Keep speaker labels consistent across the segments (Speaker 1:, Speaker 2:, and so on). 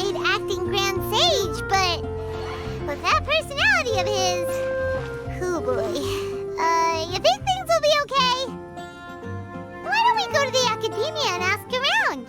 Speaker 1: made acting Grand Sage, but with that personality of his, oh boy. You think things will be okay? Why don't we go to the academia and ask around?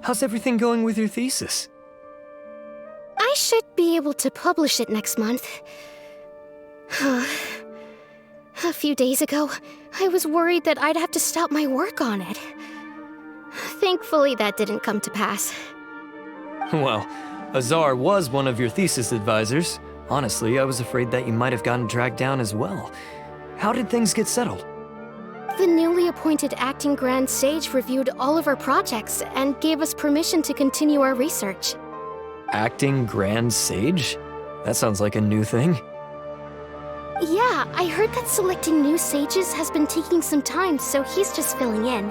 Speaker 2: How's everything going with your thesis?
Speaker 3: I should be able to publish it next month. A few days ago, I was worried that I'd have to stop my work on it. Thankfully, that didn't come to pass.
Speaker 2: Well, Azar was one of your thesis advisors. Honestly, I was afraid that you might have gotten dragged down as well. How did things get settled?
Speaker 3: The newly appointed acting Grand Sage reviewed all of our projects and gave us permission to continue our research.
Speaker 2: Acting Grand Sage? That sounds like a new thing.
Speaker 3: Yeah, I heard that selecting new sages has been taking some time, so he's just filling in.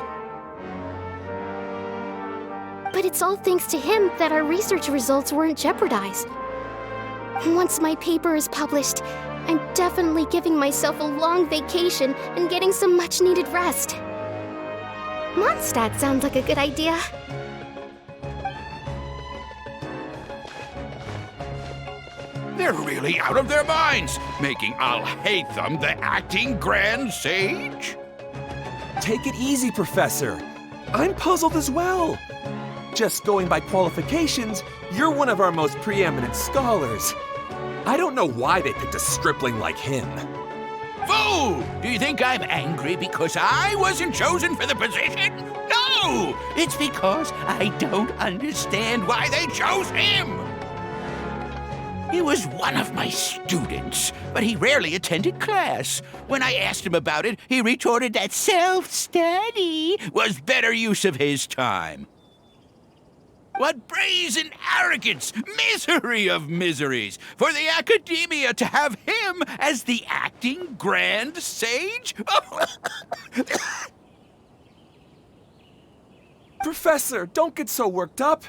Speaker 3: But it's all thanks to him that our research results weren't jeopardized. Once my paper is published, I'm definitely giving myself a long vacation and getting some much-needed rest. Mondstadt sounds like a good idea.
Speaker 4: They're really out of their minds, making Alhaitham the acting Grand Sage?
Speaker 5: Take it easy, Professor. I'm puzzled as well. Just going by qualifications, you're one of our most preeminent scholars. I don't know why they picked a stripling like him.
Speaker 4: Fool! Do you think I'm angry because I wasn't chosen for the position? No! It's because I don't understand why they chose him! He was one of my students, but he rarely attended class. When I asked him about it, he retorted that self-study was better use of his time. What brazen arrogance, misery of miseries, for the academia to have him as the acting Grand Sage?
Speaker 5: Professor, don't get so worked up.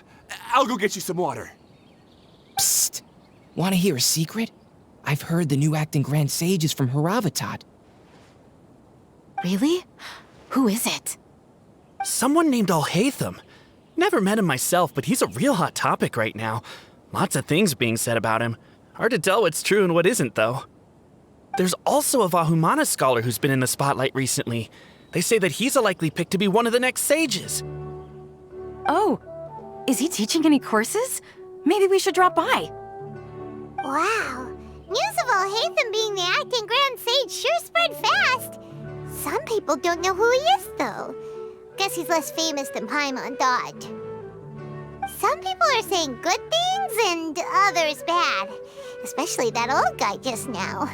Speaker 5: I'll go get you some water.
Speaker 6: Psst! Want to hear a secret? I've heard the new acting Grand Sage is from Haravatat.
Speaker 7: Really? Who is it?
Speaker 8: Someone named Alhaitham. Never met him myself, but he's a real hot topic right now. Lots of things being said about him. Hard to tell what's true and what isn't, though. There's also a Vahumana scholar who's been in the spotlight recently. They say that he's a likely pick to be one of the next sages.
Speaker 7: Oh, is he teaching any courses? Maybe we should drop by.
Speaker 1: Wow. News of Alhaitham being the acting Grand Sage sure spread fast. Some people don't know who he is, though. Guess he's less famous than Paimon thought. Some people are saying good things and others bad. Especially that old guy just now.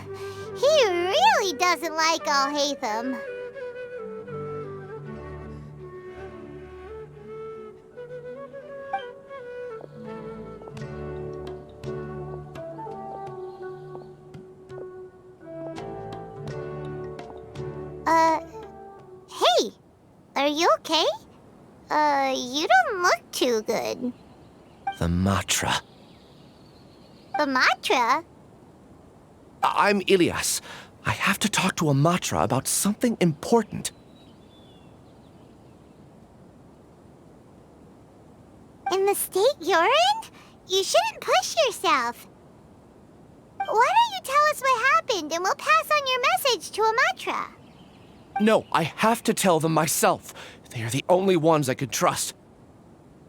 Speaker 1: He really doesn't like Alhaitham. Hey! Are you okay? You don't look too good.
Speaker 9: The Matra.
Speaker 1: The Matra?
Speaker 9: I'm Ilias. I have to talk to a Matra about something important.
Speaker 1: In the state you're in? You shouldn't push yourself. Why don't you tell us what happened and we'll pass on your message to a Matra?
Speaker 9: No, I have to tell them myself. They are the only ones I could trust.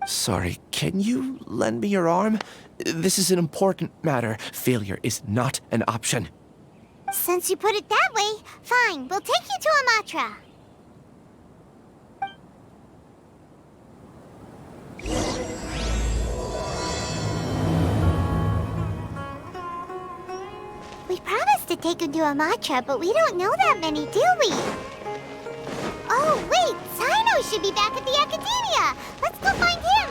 Speaker 9: Sorry, can you lend me your arm? This is an important matter. Failure is not an option.
Speaker 1: Since you put it that way, fine, we'll take you to a Matra. We promised to take him to a Matra, but we don't know that many, do we? Oh, wait! Sino should be back at the Academia! Let's go find him!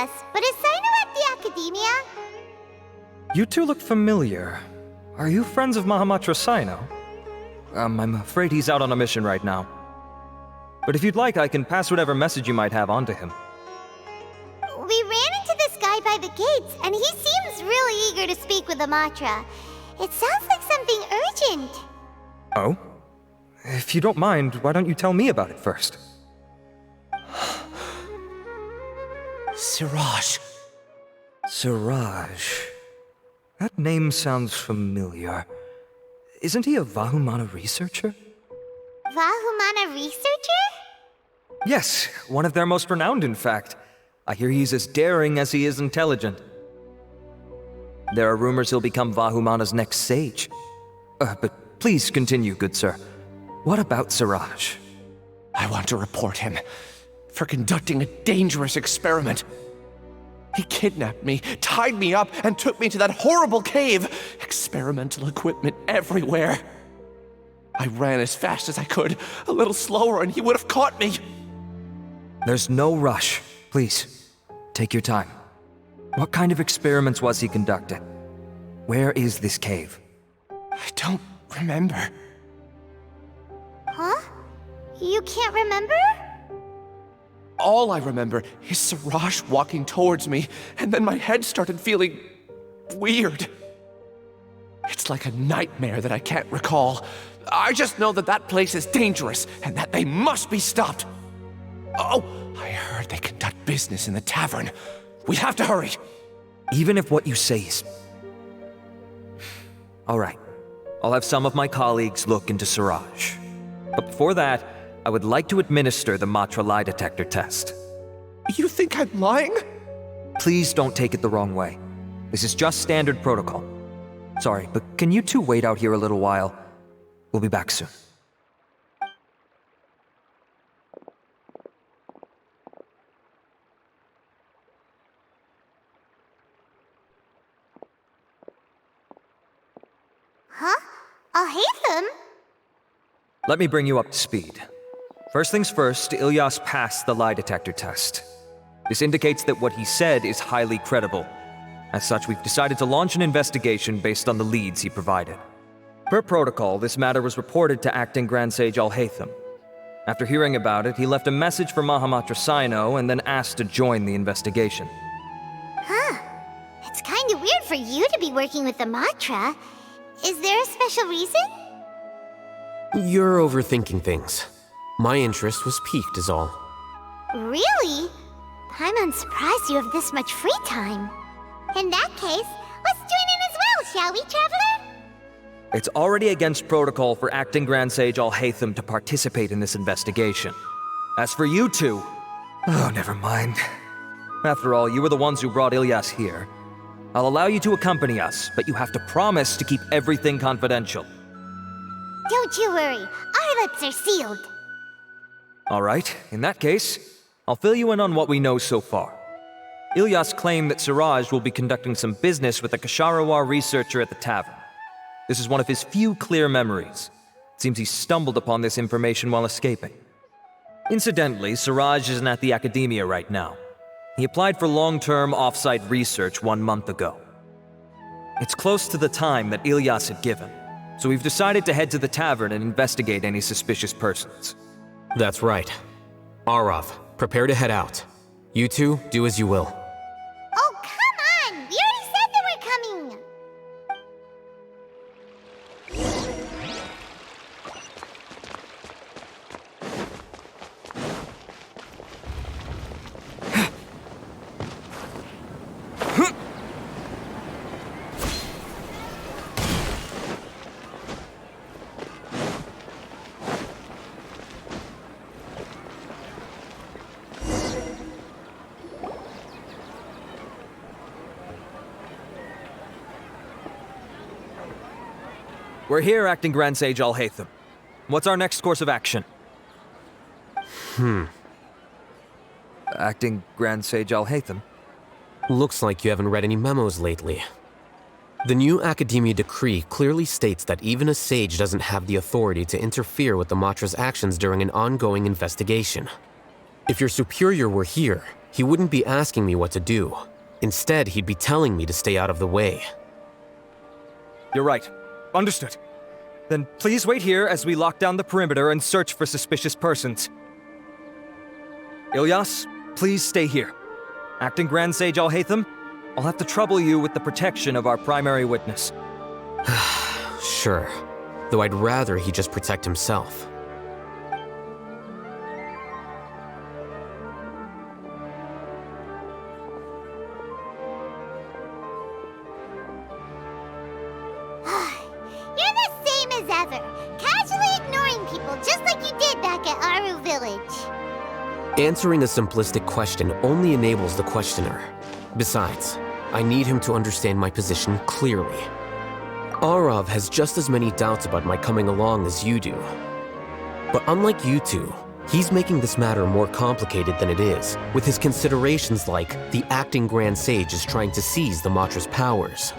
Speaker 1: us, but is Sino at the Academia?
Speaker 10: You two look familiar. Are you friends of Mahamatra Sino? I'm afraid he's out on a mission right now. But if you'd like, I can pass whatever message you might have on to him.
Speaker 1: We ran into this guy by the gates, and he seems really eager to speak with Amatra. It sounds like something urgent.
Speaker 10: Oh? If you don't mind, why don't you tell me about it first?
Speaker 9: Siraj.
Speaker 10: Siraj. That name sounds familiar. Isn't he a Vahumana researcher?
Speaker 1: Vahumana researcher?
Speaker 10: Yes, one of their most renowned, in fact. I hear he's as daring as he is intelligent. There are rumors he'll become Vahumana's next sage. But please continue, good sir. What about Siraj?
Speaker 9: I want to report him for conducting a dangerous experiment. He kidnapped me, tied me up, and took me to that horrible cave. Experimental equipment everywhere. I ran as fast as I could, a little slower, and he would have caught me.
Speaker 10: There's no rush. Please, take your time. What kind of experiments was he conducting? Where is this cave?
Speaker 9: I don't remember.
Speaker 1: Huh? You can't remember?
Speaker 9: All I remember is Siraj walking towards me, and then my head started feeling weird. It's like a nightmare that I can't recall. I just know that that place is dangerous, and that they must be stopped. Oh, I heard they conduct business in the tavern. We have to hurry.
Speaker 10: Even if what you say is... All right. I'll have some of my colleagues look into Siraj. But before that, I would like to administer the Matra lie detector test.
Speaker 9: You think I'm lying?
Speaker 10: Please don't take it the wrong way. This is just standard protocol. Sorry, but can you two wait out here a little while? We'll be back soon.
Speaker 1: Huh? Alhaitham?
Speaker 10: Let me bring you up to speed. First things first, Ilyas passed the lie detector test. This indicates that what he said is highly credible. As such, we've decided to launch an investigation based on the leads he provided. Per protocol, this matter was reported to Acting Grand Sage Alhaitham. After hearing about it, he left a message for Mahamatra Sino and then asked to join the investigation.
Speaker 1: Huh. It's kind of weird for you to be working with the Matra. Is there a special reason?
Speaker 11: You're overthinking things. My interest was piqued is all.
Speaker 1: Really? I'm surprised you have this much free time. In that case, let's join in as well, shall we, Traveler?
Speaker 10: It's already against protocol for Acting Grand Sage Alhaitham to participate in this investigation. As for you two... Oh, never mind. After all, you were the ones who brought Ilyas here. I'll allow you to accompany us, but you have to promise to keep everything confidential.
Speaker 1: Don't you worry, our lips are sealed.
Speaker 10: All right, in that case, I'll fill you in on what we know so far. Ilyas claimed that Siraj will be conducting some business with a Kasharawar researcher at the tavern. This is one of his few clear memories. It seems he stumbled upon this information while escaping. Incidentally, Siraj isn't at the Academia right now. He applied for long-term off-site research 1 month ago. It's close to the time that Ilyas had given, so we've decided to head to the tavern and investigate any suspicious persons.
Speaker 11: That's right. Arav, prepare to head out. You two, do as you will.
Speaker 1: Oh, come on! We already said that we're coming!
Speaker 10: We're here, Acting Grand Sage Alhaitham. What's our next course of action? Acting Grand Sage Alhaitham?
Speaker 11: Looks like you haven't read any memos lately. The new Academia decree clearly states that even a sage doesn't have the authority to interfere with the Matra's actions during an ongoing investigation. If your superior were here, He wouldn't be asking me what to do. Instead, he'd be telling me to stay out of the way.
Speaker 10: You're right. Understood. Then please wait here as we lock down the perimeter and search for suspicious persons. Ilyas, please stay here. Acting Grand Sage Alhaitham, I'll have to trouble you with the protection of our primary witness.
Speaker 11: Sure. Though I'd rather he just protect himself.
Speaker 1: You're the same as ever, casually ignoring people just like you did back at Aru Village.
Speaker 11: Answering a simplistic question only enables the questioner. Besides, I need him to understand my position clearly. Arav has just as many doubts about my coming along as you do. But unlike you two, he's making this matter more complicated than it is, with his considerations like the acting Grand Sage is trying to seize the Matra's powers.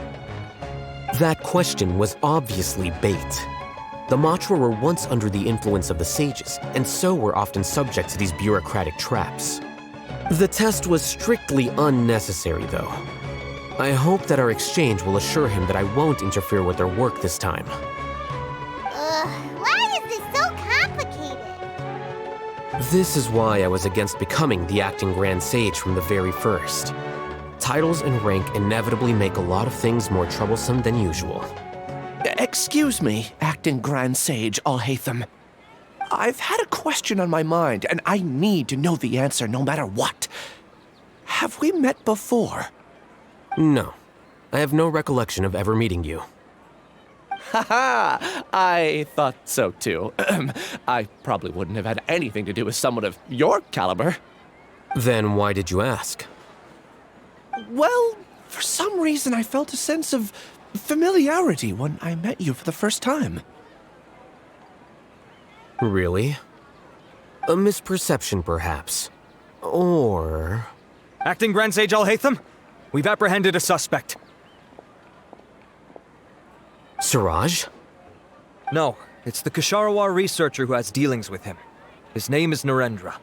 Speaker 11: That question was obviously bait. The Matra were once under the influence of the sages, and so were often subject to these bureaucratic traps. The test was strictly unnecessary, though. I hope that our exchange will assure him that I won't interfere with their work this time.
Speaker 1: Why is this so complicated?
Speaker 11: This is why I was against becoming the acting Grand Sage from the very first. Titles and rank inevitably make a lot of things more troublesome than usual.
Speaker 9: Excuse me, acting Grand Sage Alhaitham. I've had a question on my mind, and I need to know the answer no matter what. Have we met before?
Speaker 11: No. I have no recollection of ever meeting you.
Speaker 9: Haha! I thought so too. I probably wouldn't have had anything to do with someone of your caliber.
Speaker 11: Then why did you ask?
Speaker 9: Well, for some reason I felt a sense of familiarity when I met you for the first time.
Speaker 11: Really? A misperception, perhaps. Or...
Speaker 10: Acting Grand Sage Alhaitham, we've apprehended a suspect.
Speaker 11: Siraj?
Speaker 10: No, it's the Ksharawar researcher who has dealings with him. His name is Narendra.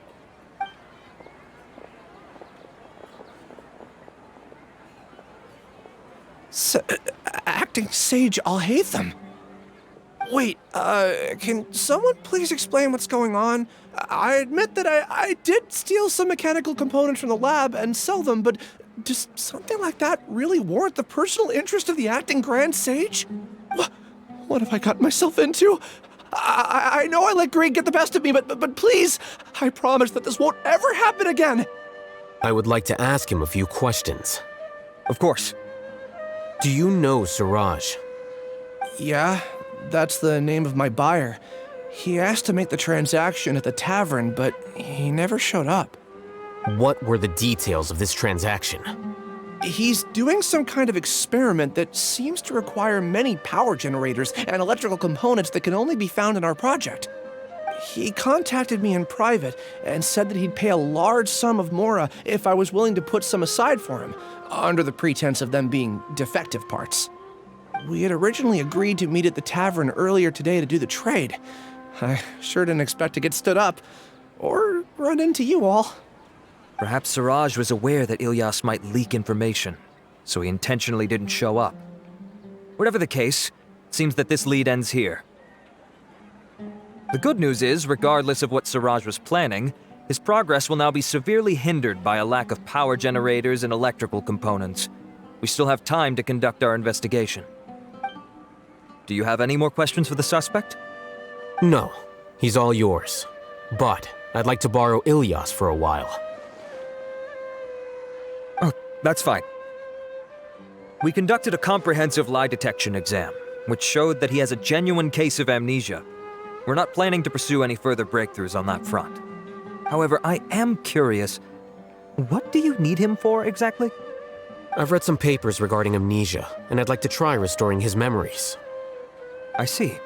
Speaker 9: Acting Sage Alhaitham? Wait, can someone please explain what's going on? I admit that I did steal some mechanical components from the lab and sell them, but does something like that really warrant the personal interest of the acting Grand Sage? What have I gotten myself into? I know I let greed get the best of me, but please, I promise that this won't ever happen again.
Speaker 11: I would like to ask him a few questions.
Speaker 10: Of course.
Speaker 11: Do you know Siraj?
Speaker 9: Yeah, that's the name of my buyer. He asked to make the transaction at the tavern, but he never showed up.
Speaker 11: What were the details of this transaction?
Speaker 9: He's doing some kind of experiment that seems to require many power generators and electrical components that can only be found in our project. He contacted me in private and said that he'd pay a large sum of Mora if I was willing to put some aside for him, under the pretense of them being defective parts. We had originally agreed to meet at the tavern earlier today to do the trade. I sure didn't expect to get stood up, or run into you all.
Speaker 10: Perhaps Siraj was aware that Ilyas might leak information, so he intentionally didn't show up. Whatever the case, it seems that this lead ends here. The good news is, regardless of what Siraj was planning, his progress will now be severely hindered by a lack of power generators and electrical components. We still have time to conduct our investigation. Do you have any more questions for the suspect?
Speaker 11: No, he's all yours. But I'd like to borrow Ilyas for a while.
Speaker 10: Oh, that's fine. We conducted a comprehensive lie detection exam, which showed that he has a genuine case of amnesia. We're not planning to pursue any further breakthroughs on that front. However, I am curious, what do you need him for exactly?
Speaker 11: I've read some papers regarding amnesia, and I'd like to try restoring his memories.
Speaker 10: I see.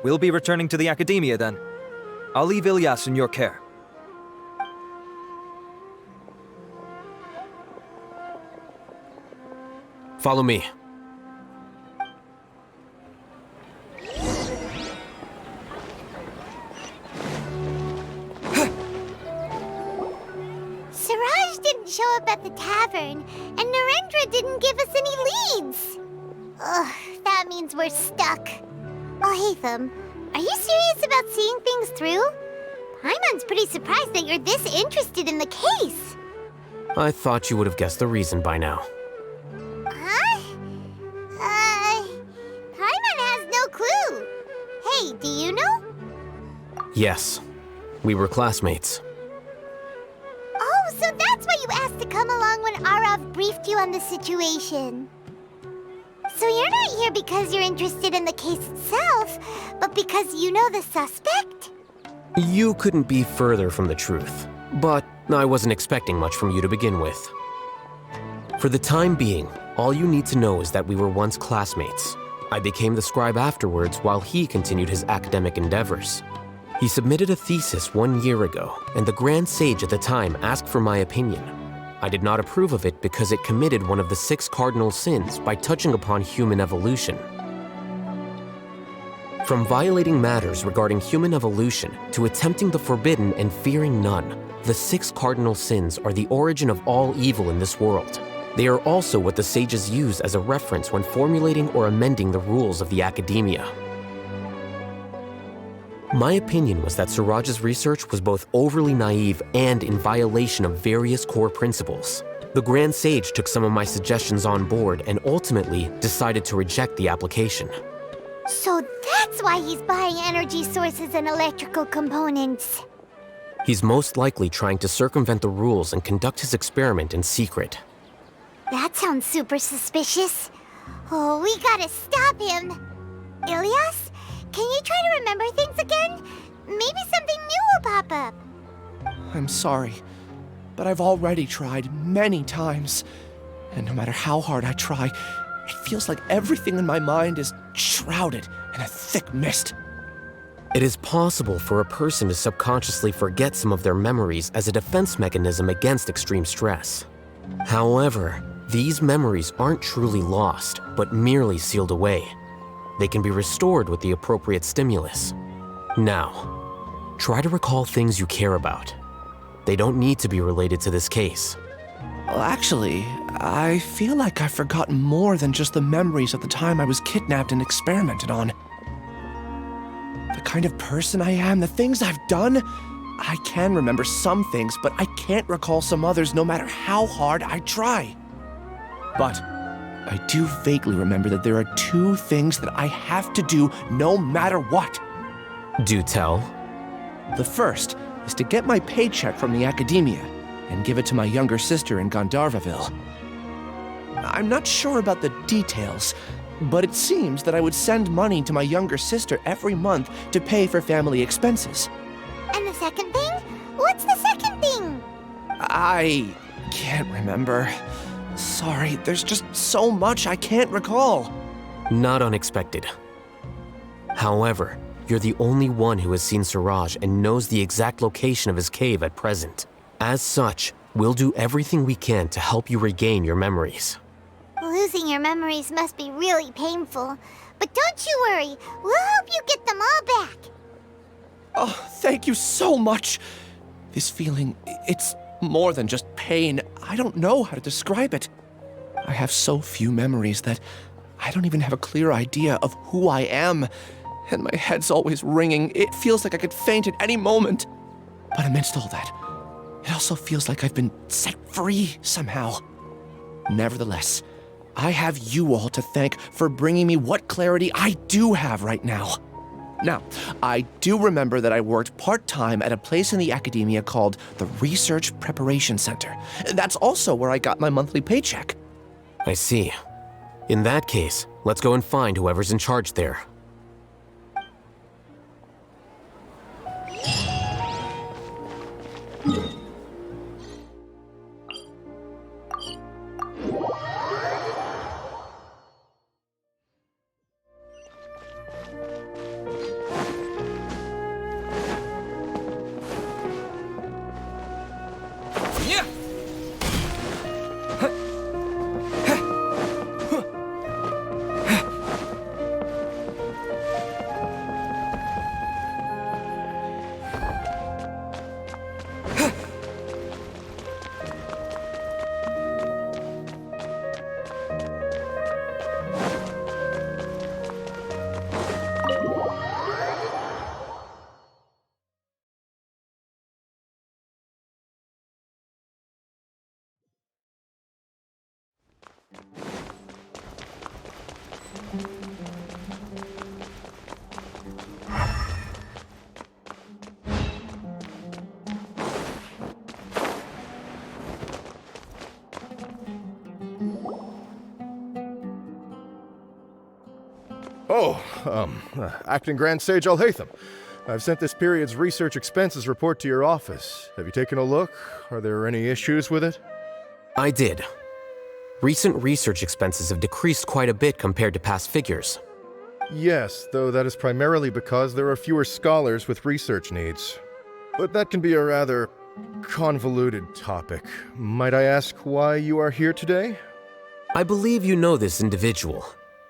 Speaker 10: We'll be returning to the Academia then. I'll leave Ilyas in your care.
Speaker 11: Follow me.
Speaker 1: Siraj, show up at the tavern, and Narendra didn't give us any leads. Ugh, that means we're stuck. Alhaitham, are you serious about seeing things through? Paimon's pretty surprised that you're this interested in the case.
Speaker 11: I thought you would have guessed the reason by now.
Speaker 1: Huh? Paimon has no clue. Hey, do you know?
Speaker 11: Yes, we were classmates.
Speaker 1: Oh, so that's why you asked to come along when Arav briefed you on the situation. So you're not here because you're interested in the case itself, but because you know the suspect?
Speaker 11: You couldn't be further from the truth, but I wasn't expecting much from you to begin with. For the time being, all you need to know is that we were once classmates. I became the scribe afterwards while he continued his academic endeavors. He submitted a thesis 1 year ago, and the Grand Sage at the time asked for my opinion. I did not approve of it because it committed one of the 6 cardinal sins by touching upon human evolution. From violating matters regarding human evolution to attempting the forbidden and fearing none, the 6 cardinal sins are the origin of all evil in this world. They are also what the sages use as a reference when formulating or amending the rules of the academia. My opinion was that Suraj's research was both overly naive and in violation of various core principles. The Grand Sage took some of my suggestions on board and ultimately decided to reject the application.
Speaker 1: So that's why he's buying energy sources and electrical components.
Speaker 11: He's most likely trying to circumvent the rules and conduct his experiment in secret.
Speaker 1: That sounds super suspicious. Oh, we gotta stop him. Ilyas, can you try to remember things again? Maybe something new will pop up.
Speaker 9: I'm sorry, but I've already tried many times. And no matter how hard I try, it feels like everything in my mind is shrouded in a thick mist.
Speaker 11: It is possible for a person to subconsciously forget some of their memories as a defense mechanism against extreme stress. However, these memories aren't truly lost, but merely sealed away. They can be restored with the appropriate stimulus. Now, try to recall things you care about. They don't need to be related to this case.
Speaker 9: Well, actually, I feel like I've forgotten more than just the memories of the time I was kidnapped and experimented on. The kind of person I am, the things I've done, I can remember some things, but I can't recall some others no matter how hard I try. But I do vaguely remember that there are 2 things that I have to do no matter what.
Speaker 11: Do tell.
Speaker 9: The first is to get my paycheck from the academia and give it to my younger sister in Gandharvaville. I'm not sure about the details, but it seems that I would send money to my younger sister every month to pay for family expenses.
Speaker 1: And the second thing? What's the second thing?
Speaker 9: I can't remember. Sorry, there's just so much I can't recall.
Speaker 11: Not unexpected. However, you're the only one who has seen Suraj and knows the exact location of his cave at present. As such, we'll do everything we can to help you regain your memories.
Speaker 1: Losing your memories must be really painful. But don't you worry, we'll help you get them all back.
Speaker 9: Oh, thank you so much. This feeling, it's more than just pain. I don't know how to describe it. I have so few memories that I don't even have a clear idea of who I am. And my head's always ringing. It feels like I could faint at any moment. But amidst all that, it also feels like I've been set free somehow. Nevertheless, I have you all to thank for bringing me what clarity I do have right now. Now, I do remember that I worked part-time at a place in the academia called the Research Preparation Center. That's also where I got my monthly paycheck.
Speaker 11: I see. In that case, let's go and find whoever's in charge there.
Speaker 12: Acting Grand Sage Alhaitham. I've sent this period's research expenses report to your office. Have you taken a look? Are there any issues with it?
Speaker 11: I did. Recent research expenses have decreased quite a bit compared to past figures.
Speaker 12: Yes, though that is primarily because there are fewer scholars with research needs. But that can be a rather convoluted topic. Might I ask why you are here today?
Speaker 11: I believe you know this individual.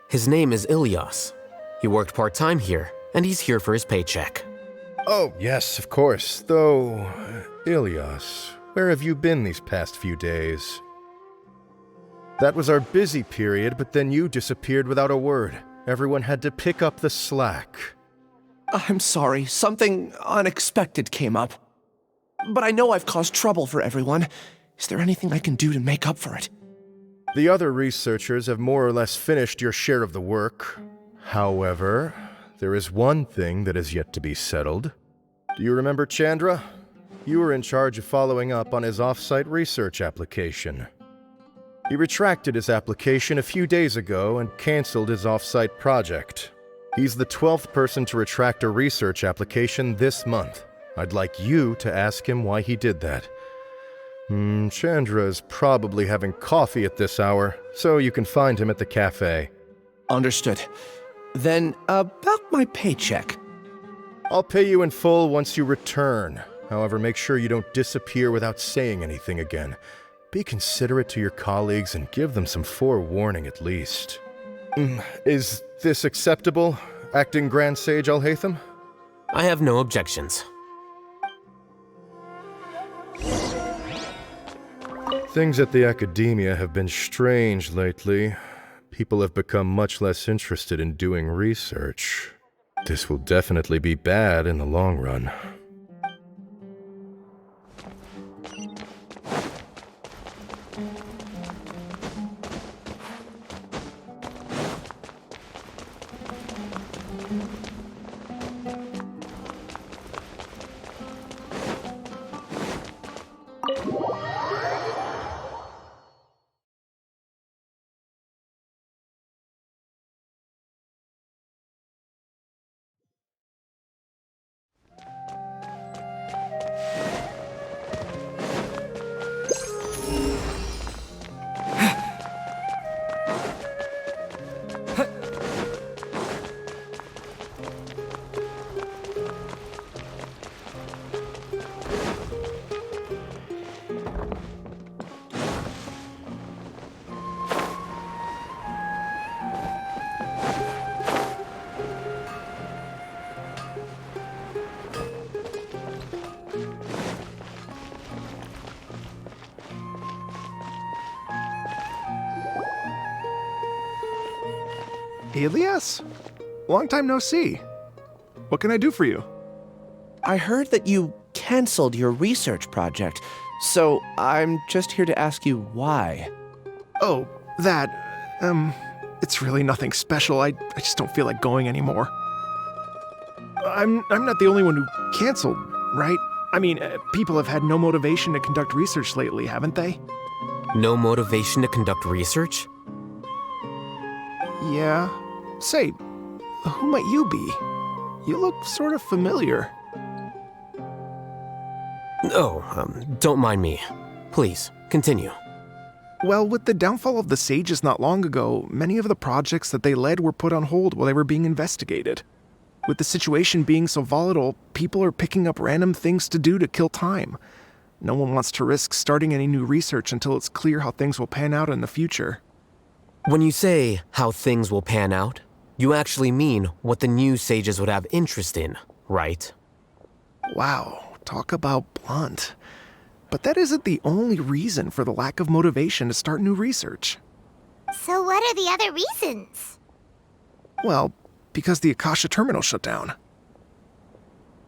Speaker 11: His name is Ilyas. He worked part-time here, and he's here for his paycheck.
Speaker 12: Oh, yes, of course. Though, Ilyas, where have you been these past few days? That was our busy period, but then you disappeared without a word. Everyone had to pick up the slack.
Speaker 9: I'm sorry, something unexpected came up. But I know I've caused trouble for everyone. Is there anything I can do to make up for it?
Speaker 12: The other researchers have more or less finished your share of the work. However, there is one thing that is yet to be settled. Do you remember Chandra? You were in charge of following up on his off-site research application. He retracted his application a few days ago and canceled his off-site project. He's the 12th person to retract a research application this month. I'd like you to ask him why he did that. Chandra is probably having coffee at this hour, so you can find him at the cafe.
Speaker 9: Understood. Then, about my paycheck.
Speaker 12: I'll pay you in full once you return. However, make sure you don't disappear without saying anything again. Be considerate to your colleagues and give them some forewarning at least. Is this acceptable, Acting Grand Sage Alhaitham?
Speaker 11: I have no objections.
Speaker 12: Things at the academia have been strange lately. People have become much less interested in doing research. This will definitely be bad in the long run.
Speaker 13: Ilyas? Long time no see. What can I do for you?
Speaker 9: I heard that you canceled your research project, so I'm just here to ask you why.
Speaker 13: Oh, that, it's really nothing special. I just don't feel like going anymore. I'm not the only one who canceled, right? I mean, people have had no motivation to conduct research lately, haven't they?
Speaker 11: No motivation to conduct research?
Speaker 13: Yeah. Say, who might you be? You look sort of familiar.
Speaker 11: Oh, don't mind me. Please, continue.
Speaker 13: Well, with the downfall of the Sages not long ago, many of the projects that they led were put on hold while they were being investigated. With the situation being so volatile, people are picking up random things to do to kill time. No one wants to risk starting any new research until it's clear how things will pan out in the future.
Speaker 11: When you say how things will pan out, you actually mean what the new sages would have interest in, right?
Speaker 13: Wow, talk about blunt. But that isn't the only reason for the lack of motivation to start new research.
Speaker 1: So what are the other reasons?
Speaker 13: Well, because the Akasha terminal shut down.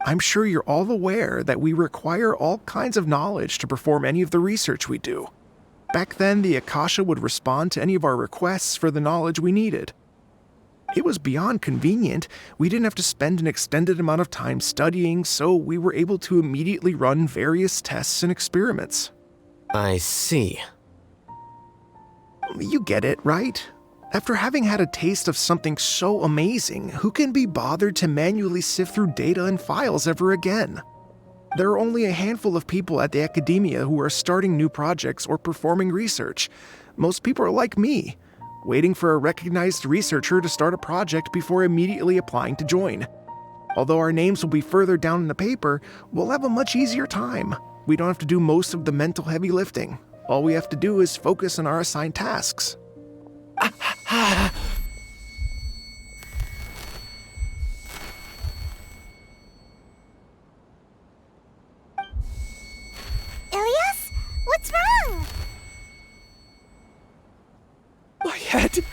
Speaker 13: I'm sure you're all aware that we require all kinds of knowledge to perform any of the research we do. Back then, the Akasha would respond to any of our requests for the knowledge we needed. It was beyond convenient. We didn't have to spend an extended amount of time studying, so we were able to immediately run various tests and experiments.
Speaker 11: I see.
Speaker 13: You get it, right? After having had a taste of something so amazing, who can be bothered to manually sift through data and files ever again? There are only a handful of people at the academia who are starting new projects or performing research. Most people are like me, waiting for a recognized researcher to start a project before immediately applying to join. Although our names will be further down in the paper, we'll have a much easier time. We don't have to do most of the mental heavy lifting. All we have to do is focus on our assigned tasks.
Speaker 1: Ilias? What's wrong?
Speaker 9: My head.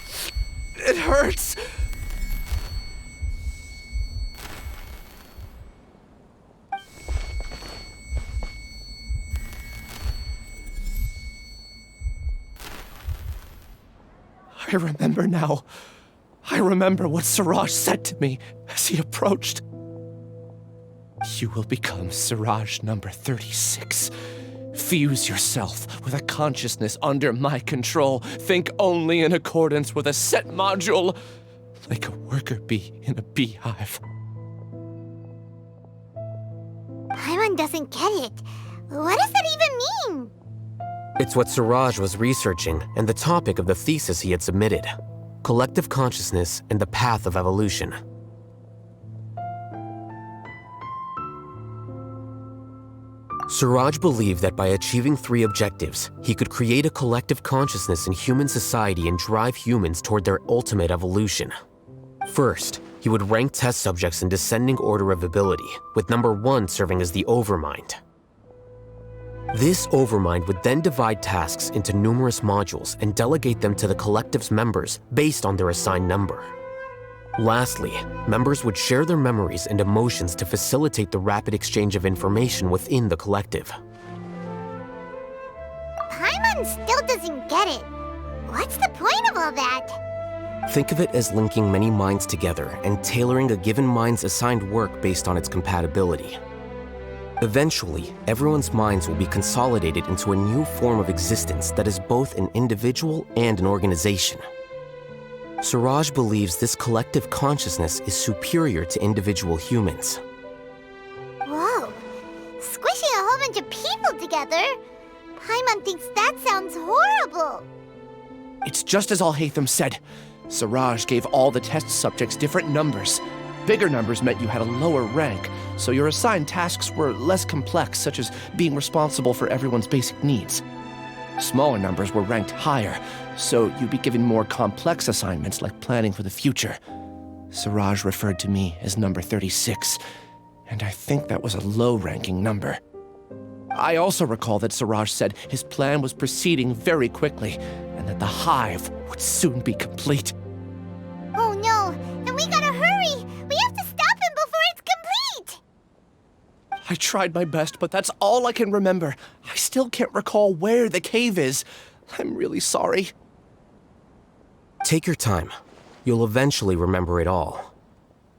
Speaker 9: It hurts. I remember now. I remember what Siraj said to me as he approached. You will become Siraj number 36. Fuse yourself with a consciousness under my control. Think only in accordance with a set module, like a worker bee in a beehive.
Speaker 1: Paimon doesn't get it. What does that even mean?
Speaker 11: It's what Siraj was researching and the topic of the thesis he had submitted: collective consciousness and the path of evolution. Siraj believed that by achieving 3 objectives, he could create a collective consciousness in human society and drive humans toward their ultimate evolution. First, he would rank test subjects in descending order of ability, with number 1 serving as the overmind. This overmind would then divide tasks into numerous modules and delegate them to the collective's members based on their assigned number. Lastly, members would share their memories and emotions to facilitate the rapid exchange of information within the collective.
Speaker 1: Paimon still doesn't get it. What's the point of all that?
Speaker 11: Think of it as linking many minds together and tailoring a given mind's assigned work based on its compatibility. Eventually, everyone's minds will be consolidated into a new form of existence that is both an individual and an organization. Siraj believes this collective consciousness is superior to individual humans.
Speaker 1: Whoa. Squishing a whole bunch of people together? Paimon thinks that sounds horrible.
Speaker 9: It's just as Alhaitham said. Siraj gave all the test subjects different numbers. Bigger numbers meant you had a lower rank, so your assigned tasks were less complex, such as being responsible for everyone's basic needs. Smaller numbers were ranked higher, so you'd be given more complex assignments like planning for the future. Siraj referred to me as number 36, and I think that was a low-ranking number. I also recall that Siraj said his plan was proceeding very quickly, and that the hive would soon be complete.
Speaker 1: Oh no, then we gotta hurry! We have to stop him before it's complete!
Speaker 9: I tried my best, but that's all I can remember. I still can't recall where the cave is. I'm really sorry.
Speaker 11: Take your time. You'll eventually remember it all.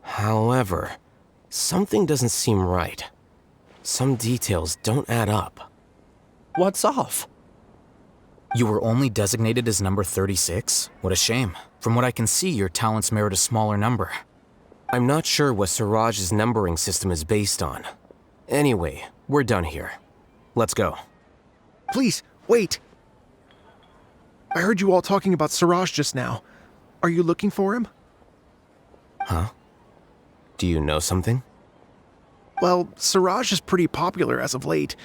Speaker 11: However, something doesn't seem right. Some details don't add up.
Speaker 9: What's off?
Speaker 14: You were only designated as number 36? What a shame. From what I can see, your talents merit a smaller number.
Speaker 11: I'm not sure what Siraj's numbering system is based on. Anyway, we're done here. Let's go.
Speaker 13: Please, wait! I heard you all talking about Siraj just now. Are you looking for him?
Speaker 11: Huh? Do you know something?
Speaker 13: Well, Siraj is pretty popular as of late.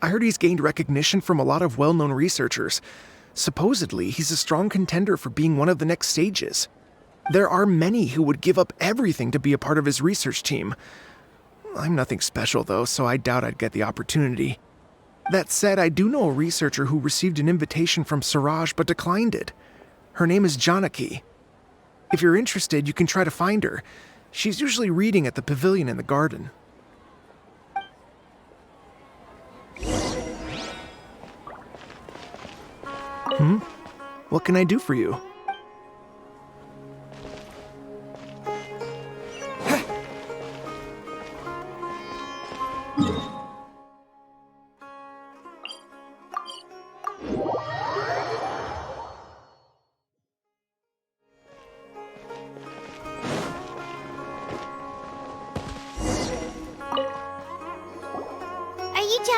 Speaker 13: I heard he's gained recognition from a lot of well-known researchers. Supposedly, he's a strong contender for being one of the next sages. There are many who would give up everything to be a part of his research team. I'm nothing special, though, so I doubt I'd get the opportunity. That said, I do know a researcher who received an invitation from Siraj but declined it. Her name is Janaki. If you're interested, you can try to find her. She's usually reading at the pavilion in the garden. What can I do for you?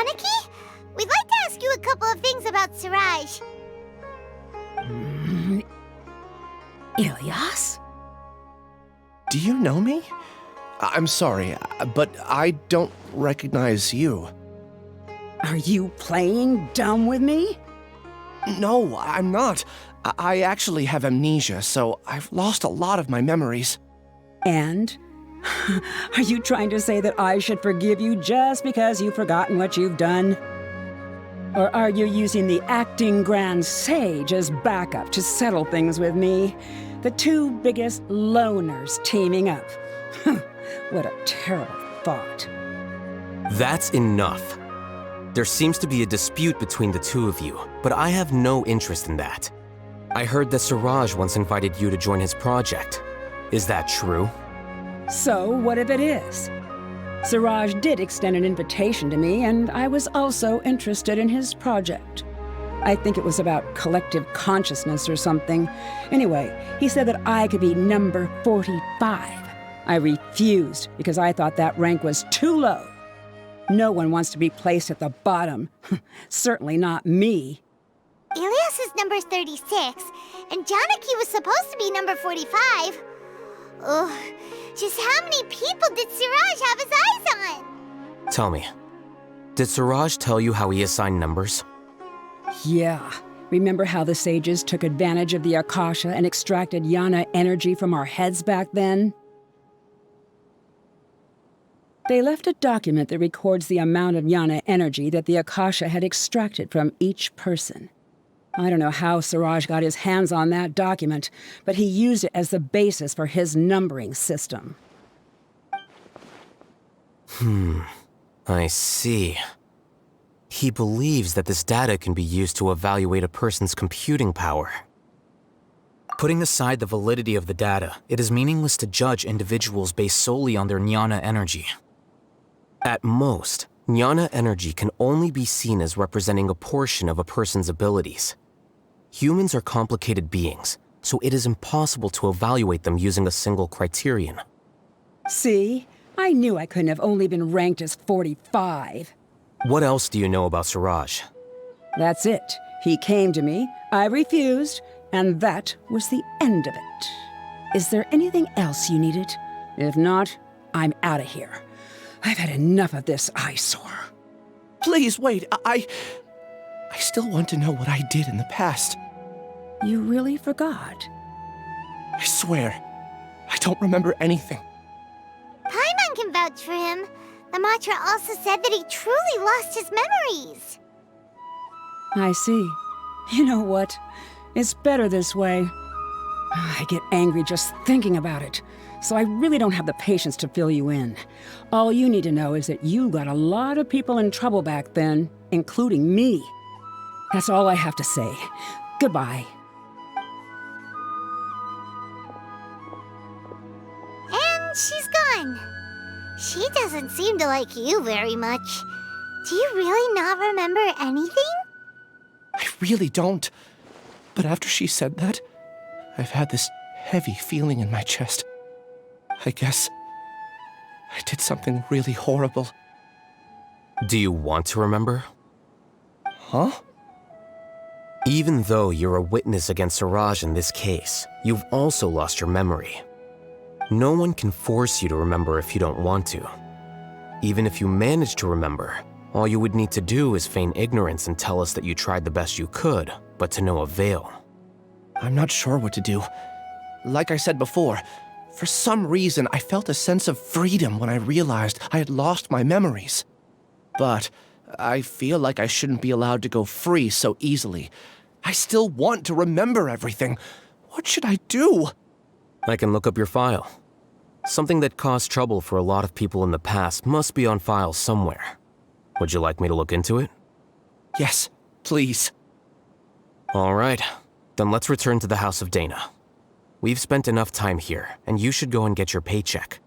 Speaker 1: Janaki? We'd like to ask you a couple of things about Siraj.
Speaker 15: Ilyas?
Speaker 9: Do you know me? I'm sorry, but I don't recognize you.
Speaker 15: Are you playing dumb with me?
Speaker 9: No, I'm not. I actually have amnesia, so I've lost a lot of my memories.
Speaker 15: And? Are you trying to say that I should forgive you just because you've forgotten what you've done? Or are you using the acting Grand Sage as backup to settle things with me? The two biggest loners teaming up. What a terrible thought.
Speaker 11: That's enough. There seems to be a dispute between the two of you, but I have no interest in that. I heard that Siraj once invited you to join his project. Is that true?
Speaker 15: So, what if it is? Siraj did extend an invitation to me, and I was also interested in his project. I think it was about collective consciousness or something. Anyway, he said that I could be number 45. I refused because I thought that rank was too low. No one wants to be placed at the bottom. Certainly not me.
Speaker 1: Ilyas is number 36, and Janaki was supposed to be number 45. Ugh, just how many people did Siraj have his eyes on?
Speaker 11: Tell me, did Siraj tell you how he assigned numbers?
Speaker 15: Yeah. Remember how the sages took advantage of the Akasha and extracted Yana energy from our heads back then? They left a document that records the amount of Yana energy that the Akasha had extracted from each person. I don't know how Siraj got his hands on that document, but he used it as the basis for his numbering system.
Speaker 11: I see. He believes that this data can be used to evaluate a person's computing power.
Speaker 14: Putting aside the validity of the data, it is meaningless to judge individuals based solely on their Jnana energy.
Speaker 11: At most, Jnana energy can only be seen as representing a portion of a person's abilities. Humans are complicated beings, so it is impossible to evaluate them using a single criterion.
Speaker 15: See? I knew I couldn't have only been ranked as 45.
Speaker 11: What else do you know about Siraj?
Speaker 15: That's it. He came to me, I refused, and that was the end of it. Is there anything else you needed? If not, I'm out of here. I've had enough of this eyesore.
Speaker 9: Please, wait. I still want to know what I did in the past.
Speaker 15: You really forgot?
Speaker 9: I swear, I don't remember anything.
Speaker 1: Paimon can vouch for him. The mantra also said that he truly lost his memories.
Speaker 15: I see. You know what? It's better this way. I get angry just thinking about it, so I really don't have the patience to fill you in. All you need to know is that you got a lot of people in trouble back then, including me. That's all I have to say. Goodbye.
Speaker 1: And she's gone. She doesn't seem to like you very much. Do you really not remember anything?
Speaker 9: I really don't. But after she said that, I've had this heavy feeling in my chest. I guess I did something really horrible.
Speaker 11: Do you want to remember?
Speaker 9: Huh?
Speaker 11: Even though you're a witness against Siraj in this case, you've also lost your memory. No one can force you to remember if you don't want to. Even if you manage to remember, all you would need to do is feign ignorance and tell us that you tried the best you could, but to no avail.
Speaker 9: I'm not sure what to do. Like I said before, for some reason I felt a sense of freedom when I realized I had lost my memories. But I feel like I shouldn't be allowed to go free so easily. I still want to remember everything. What should I do?
Speaker 11: I can look up your file. Something that caused trouble for a lot of people in the past must be on file somewhere. Would you like me to look into it?
Speaker 9: Yes, please.
Speaker 11: All right, then let's return to the House of Dana. We've spent enough time here, and you should go and get your paycheck.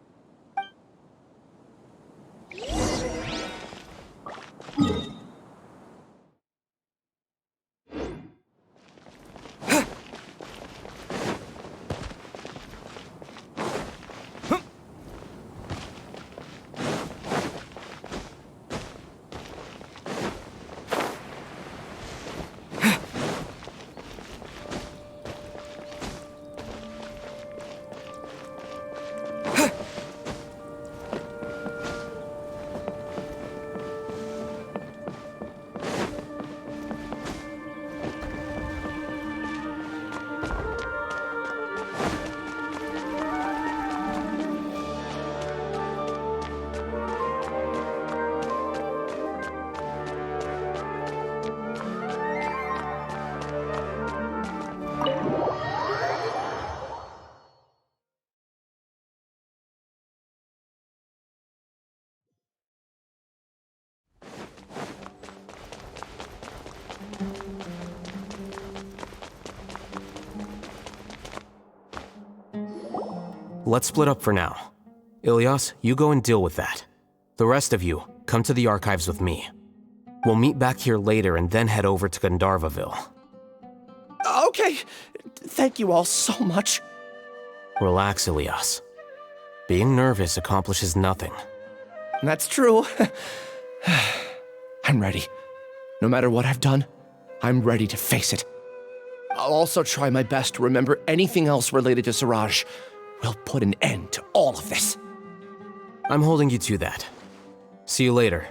Speaker 11: let's split up for now. Ilyas, you go and deal with that. The rest of you, come to the archives with me. We'll meet back here later and then head over to Gandharvaville.
Speaker 9: Okay. Thank you all so much.
Speaker 11: Relax, Ilyas. Being nervous accomplishes nothing.
Speaker 9: That's true. I'm ready. No matter what I've done, I'm ready to face it. I'll also try my best to remember anything else related to Siraj. We'll put an end to all of this.
Speaker 11: I'm holding you to that. See you later.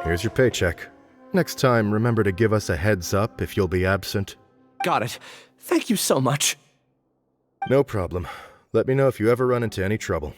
Speaker 12: Here's your paycheck. Next time, remember to give us a heads up if you'll be absent.
Speaker 9: Got it. Thank you so much.
Speaker 12: No problem. Let me know if you ever run into any trouble.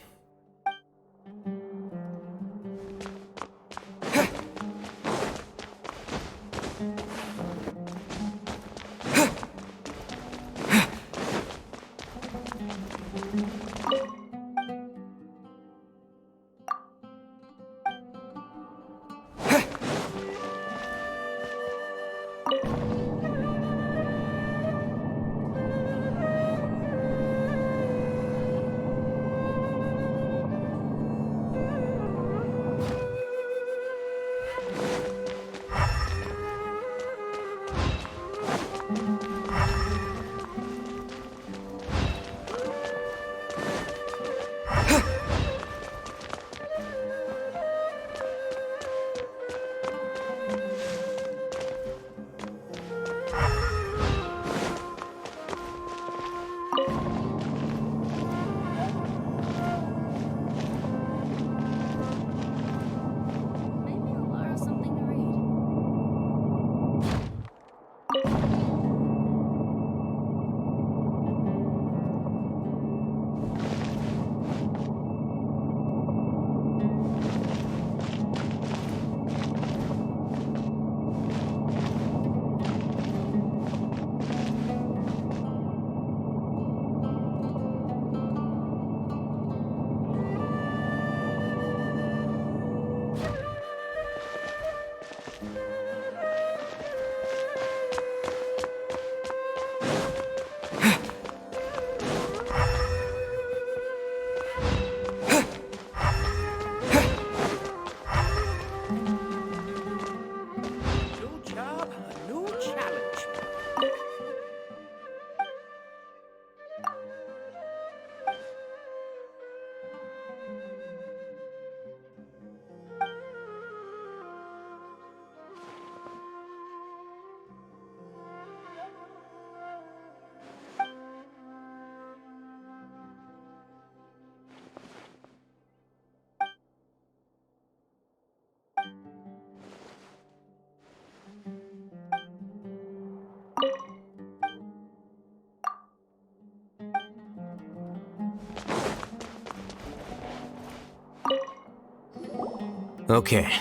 Speaker 11: Okay.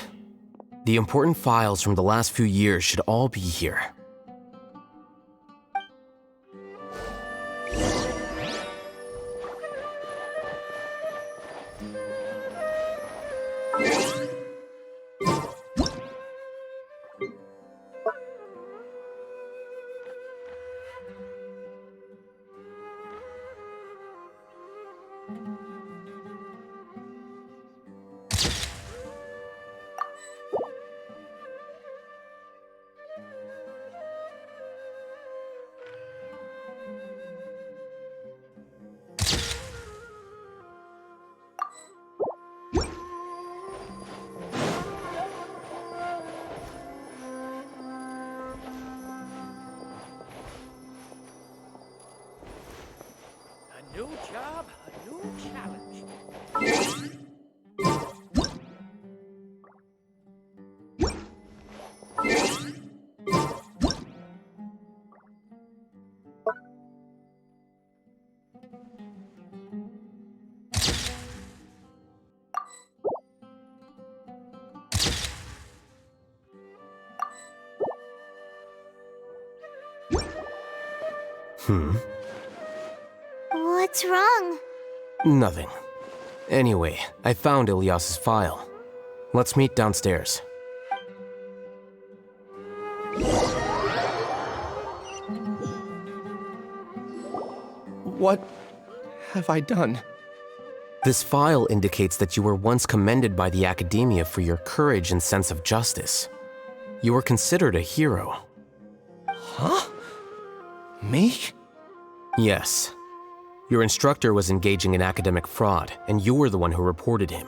Speaker 11: The important files from the last few years should all be here.
Speaker 4: A new job, a new challenge.
Speaker 1: What's wrong?
Speaker 11: Nothing. Anyway, I found Ilyas's file. Let's meet downstairs.
Speaker 9: What have I done?
Speaker 11: This file indicates that you were once commended by the Academia for your courage and sense of justice. You were considered a hero.
Speaker 9: Huh? Me?
Speaker 11: Yes. Your instructor was engaging in academic fraud, and you were the one who reported him.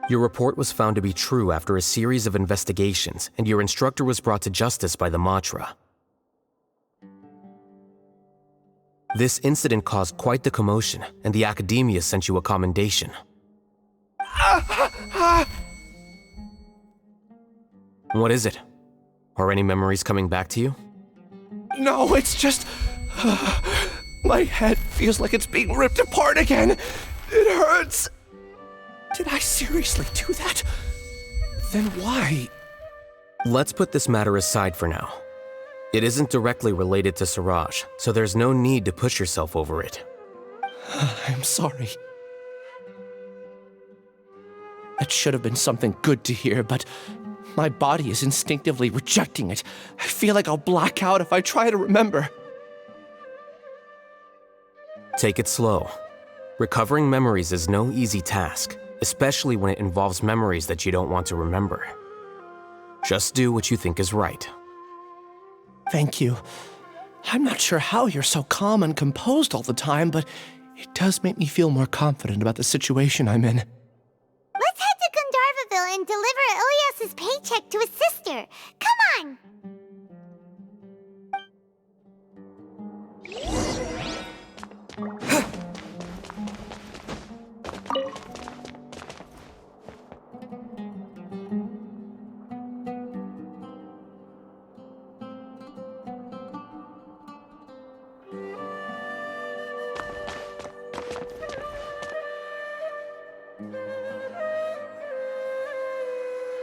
Speaker 11: Your report was found to be true after a series of investigations, and your instructor was brought to justice by the Matra. This incident caused quite the commotion, and the Academia sent you a commendation. What is it? Are any memories coming back to you?
Speaker 9: No, it's just... my head feels like it's being ripped apart again. It hurts. Did I seriously do that? Then why?
Speaker 11: Let's put this matter aside for now. It isn't directly related to Siraj, so there's no need to push yourself over it.
Speaker 9: I'm sorry. That should have been something good to hear, but my body is instinctively rejecting it. I feel like I'll black out if I try to remember.
Speaker 11: Take it slow. Recovering memories is no easy task, especially when it involves memories that you don't want to remember. Just do what you think is right.
Speaker 9: Thank you. I'm not sure how you're so calm and composed all the time, but it does make me feel more confident about the situation I'm in.
Speaker 1: Let's head to Gandharvaville and deliver Ilyas's paycheck to his sister. Come on!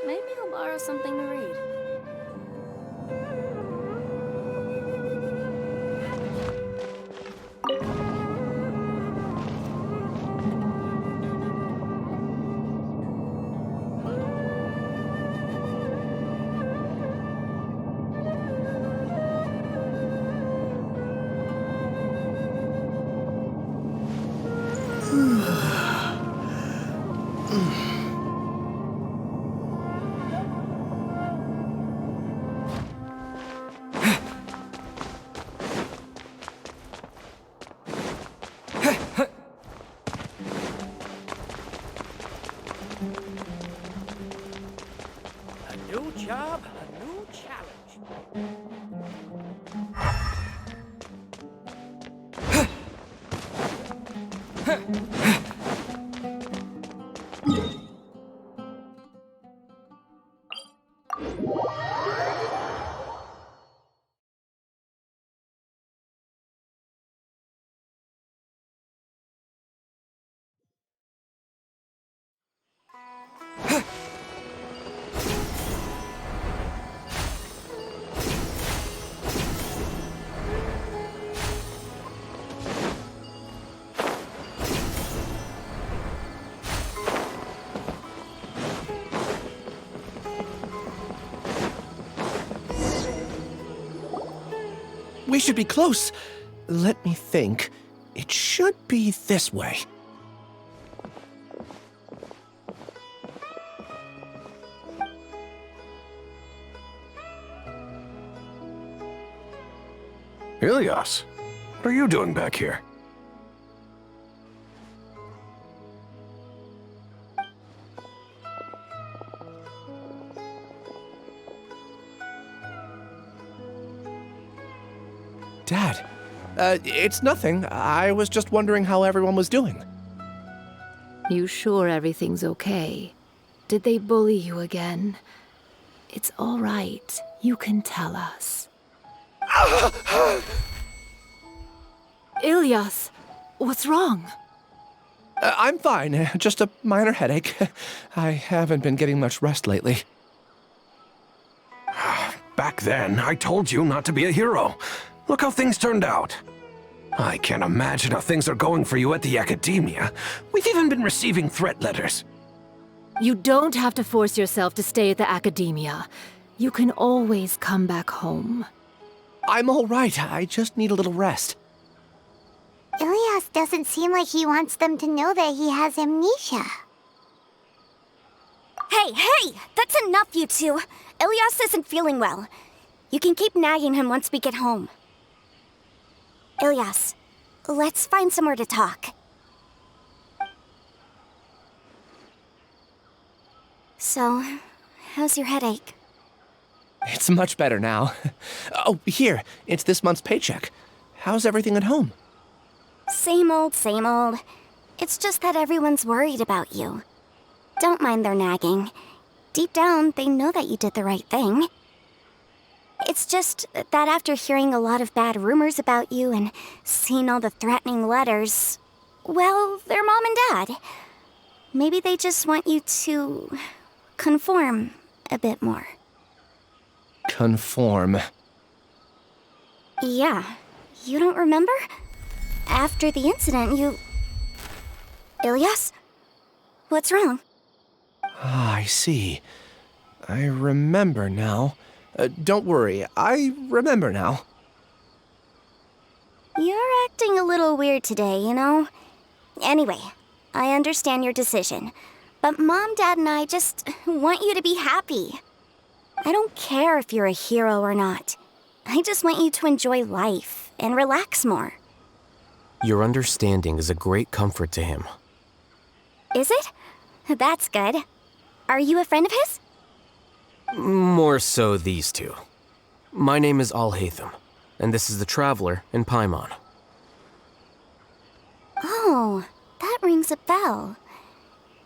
Speaker 3: Maybe I'll borrow something to read.
Speaker 16: A new job, a new challenge.
Speaker 9: We should be close. Let me think. It should be this way.
Speaker 17: Ilyas, what are you doing back here?
Speaker 9: Dad, it's nothing. I was just wondering how everyone was doing.
Speaker 18: You sure everything's okay? Did they bully you again? It's all right. You can tell us.
Speaker 3: Ilyas, what's wrong?
Speaker 9: I'm fine. Just a minor headache. I haven't been getting much rest lately.
Speaker 17: Back then, I told you not to be a hero. Look how things turned out. I can't imagine how things are going for you at the academia. We've even been receiving threat letters.
Speaker 18: You don't have to force yourself to stay at the academia. You can always come back home.
Speaker 9: I'm all right. I just need a little rest.
Speaker 1: Ilias doesn't seem like he wants them to know that he has amnesia.
Speaker 19: Hey! That's enough, you two! Ilias isn't feeling well. You can keep nagging him once we get home. Ilias, let's find somewhere to talk. So, how's your headache?
Speaker 9: It's much better now. Oh, here. It's this month's paycheck. How's everything at home?
Speaker 19: Same old, same old. It's just that everyone's worried about you. Don't mind their nagging. Deep down, they know that you did the right thing. It's just that after hearing a lot of bad rumors about you and seeing all the threatening letters, well, they're mom and dad. Maybe they just want you to conform a bit more.
Speaker 9: Conform.
Speaker 19: Yeah. You don't remember? After the incident, you... Ilias? What's wrong?
Speaker 9: Ah, I see. I remember now. Don't worry, I remember now.
Speaker 19: You're acting a little weird today, you know? Anyway, I understand your decision. But Mom, Dad, and I just want you to be happy. I don't care if you're a hero or not. I just want you to enjoy life and relax more.
Speaker 11: Your understanding is a great comfort to him.
Speaker 19: Is it? That's good. Are you a friend of his?
Speaker 11: More so these two. My name is Alhaitham, and this is the Traveler in Paimon.
Speaker 19: Oh, that rings a bell.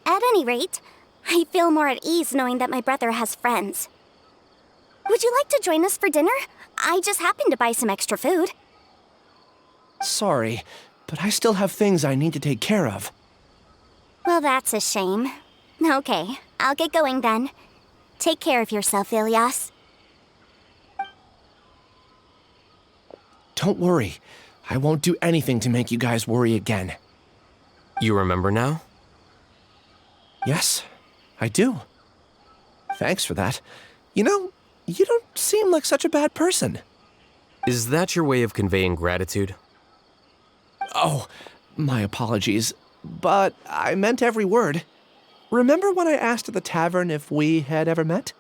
Speaker 19: At any rate, I feel more at ease knowing that my brother has friends. Would you like to join us for dinner? I just happened to buy some extra food.
Speaker 9: Sorry, but I still have things I need to take care of.
Speaker 19: Well, that's a shame. Okay, I'll get going then. Take care of yourself, Ilias.
Speaker 9: Don't worry. I won't do anything to make you guys worry again.
Speaker 11: You remember now?
Speaker 9: Yes, I do. Thanks for that. You know, you don't seem like such a bad person.
Speaker 11: Is that your way of conveying gratitude?
Speaker 9: Oh, my apologies. But I meant every word. Remember when I asked at the tavern if we had ever met?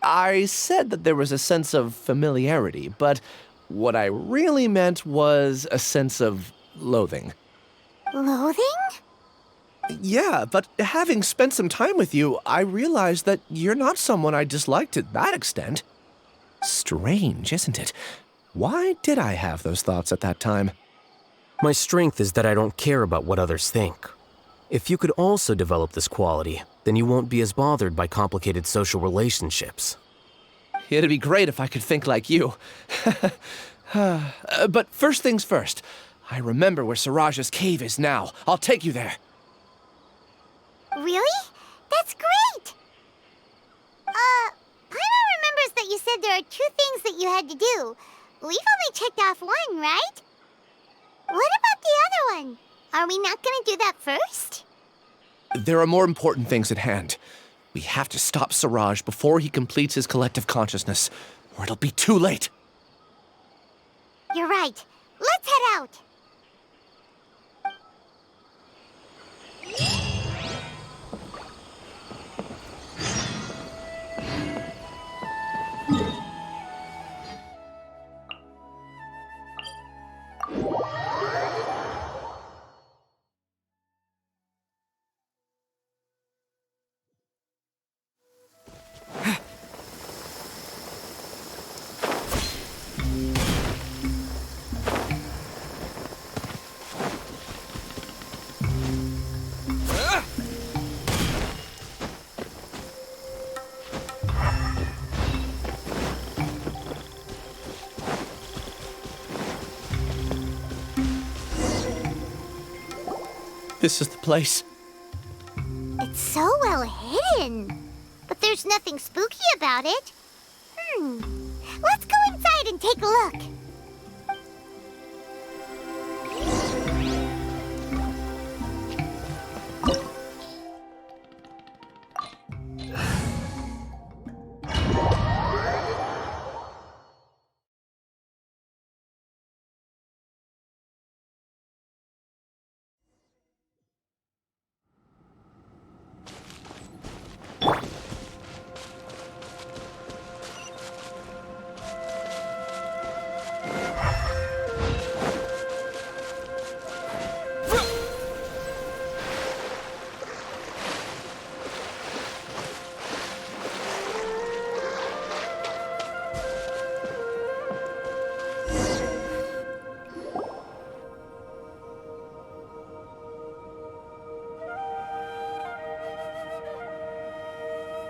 Speaker 9: I said that there was a sense of familiarity, but what I really meant was a sense of loathing.
Speaker 1: Loathing?
Speaker 9: Yeah, but having spent some time with you, I realized that you're not someone I dislike to that extent. Strange, isn't it? Why did I have those thoughts at that time?
Speaker 11: My strength is that I don't care about what others think. If you could also develop this quality, then you won't be as bothered by complicated social relationships.
Speaker 9: It'd be great if I could think like you. But first things first. I remember where Siraj's cave is now. I'll take you there.
Speaker 1: Really? That's great! Paimon remembers that you said there are 2 things that you had to do. We've only checked off 1, right? What about the other one? Are we not gonna do that first?
Speaker 9: There are more important things at hand. We have to stop Siraj before he completes his collective consciousness, or it'll be too late.
Speaker 1: You're right. Let's head out.
Speaker 9: This is the place.
Speaker 1: It's so well hidden. But there's nothing spooky about it. Let's go inside and take a look.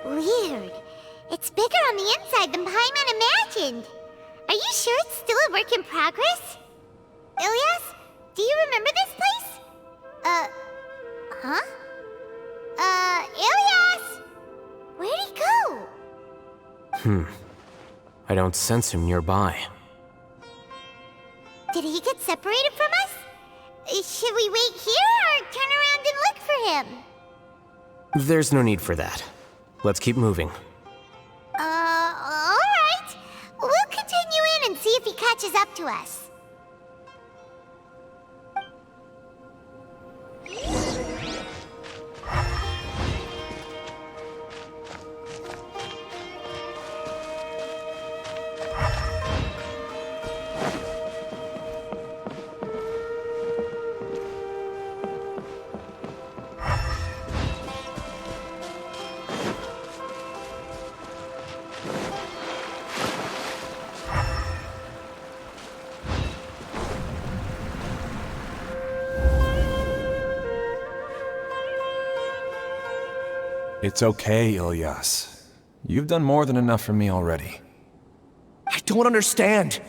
Speaker 1: Weird. It's bigger on the inside than Paimon imagined. Are you sure it's still a work in progress? Ilyas, do you remember this place? Huh? Ilyas! Where'd he go?
Speaker 11: I don't sense him nearby.
Speaker 1: Did he get separated from us? Should we wait here or turn around and look for him?
Speaker 11: There's no need for that. Let's keep moving.
Speaker 1: Alright. We'll continue in and see if he catches up to us.
Speaker 5: It's okay, Ilyas. You've done more than enough for me already.
Speaker 9: I don't understand.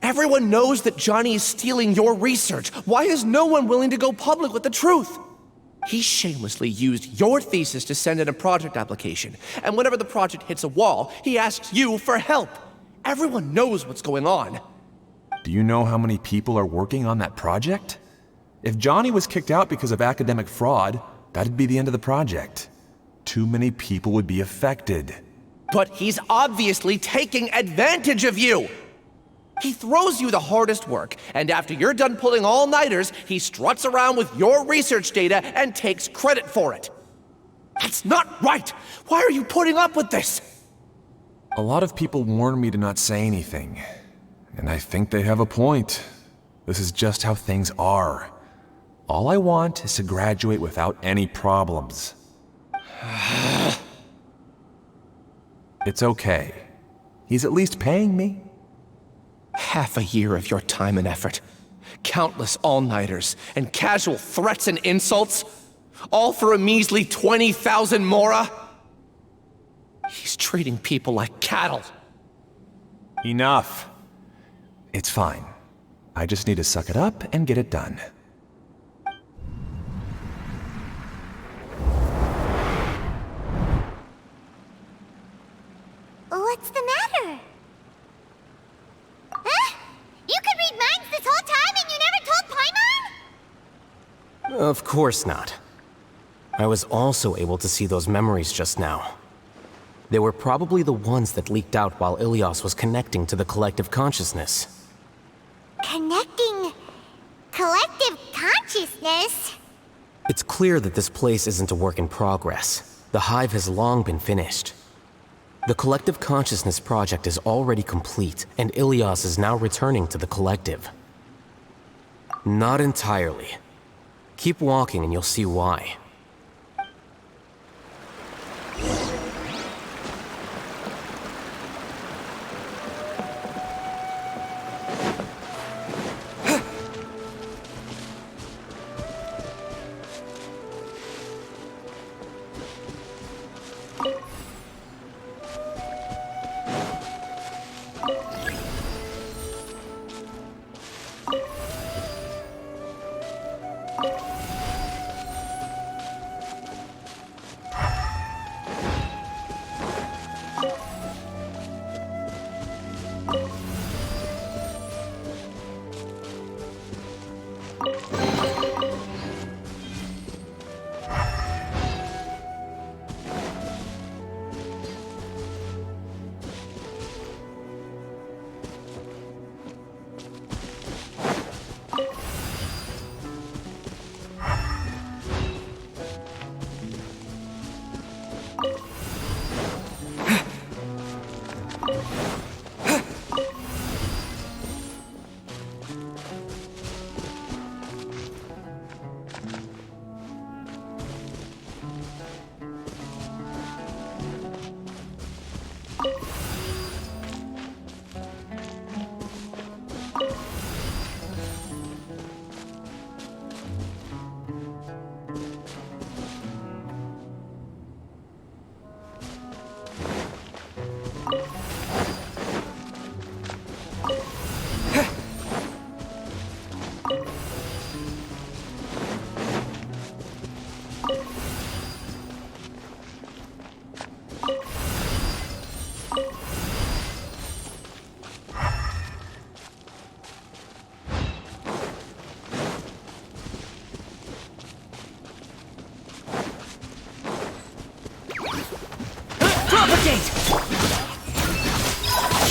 Speaker 9: Everyone knows that Johnny is stealing your research. Why is no one willing to go public with the truth? He shamelessly used your thesis to send in a project application, and whenever the project hits a wall, he asks you for help. Everyone knows what's going on.
Speaker 5: Do you know how many people are working on that project? If Johnny was kicked out because of academic fraud, that'd be the end of the project. Too many people would be affected.
Speaker 9: But he's obviously taking advantage of you! He throws you the hardest work, and after you're done pulling all-nighters, he struts around with your research data and takes credit for it. That's not right! Why are you putting up with this?
Speaker 5: A lot of people warn me to not say anything, and I think they have a point. This is just how things are. All I want is to graduate without any problems. It's okay. He's at least paying me.
Speaker 9: Half a year of your time and effort. Countless all-nighters and casual threats and insults. All for a measly 20,000 mora? He's treating people like cattle.
Speaker 5: Enough. It's fine. I just need to suck it up and get it done.
Speaker 1: What's the matter? Huh? You could read minds this whole time and you never told Paimon?
Speaker 11: Of course not. I was also able to see those memories just now. They were probably the ones that leaked out while Ilyas was connecting to the collective consciousness.
Speaker 1: Connecting collective consciousness?
Speaker 11: It's clear that this place isn't a work in progress. The hive has long been finished. The collective consciousness project is already complete, and Ilyas is now returning to the collective. Not entirely. Keep walking and you'll see why.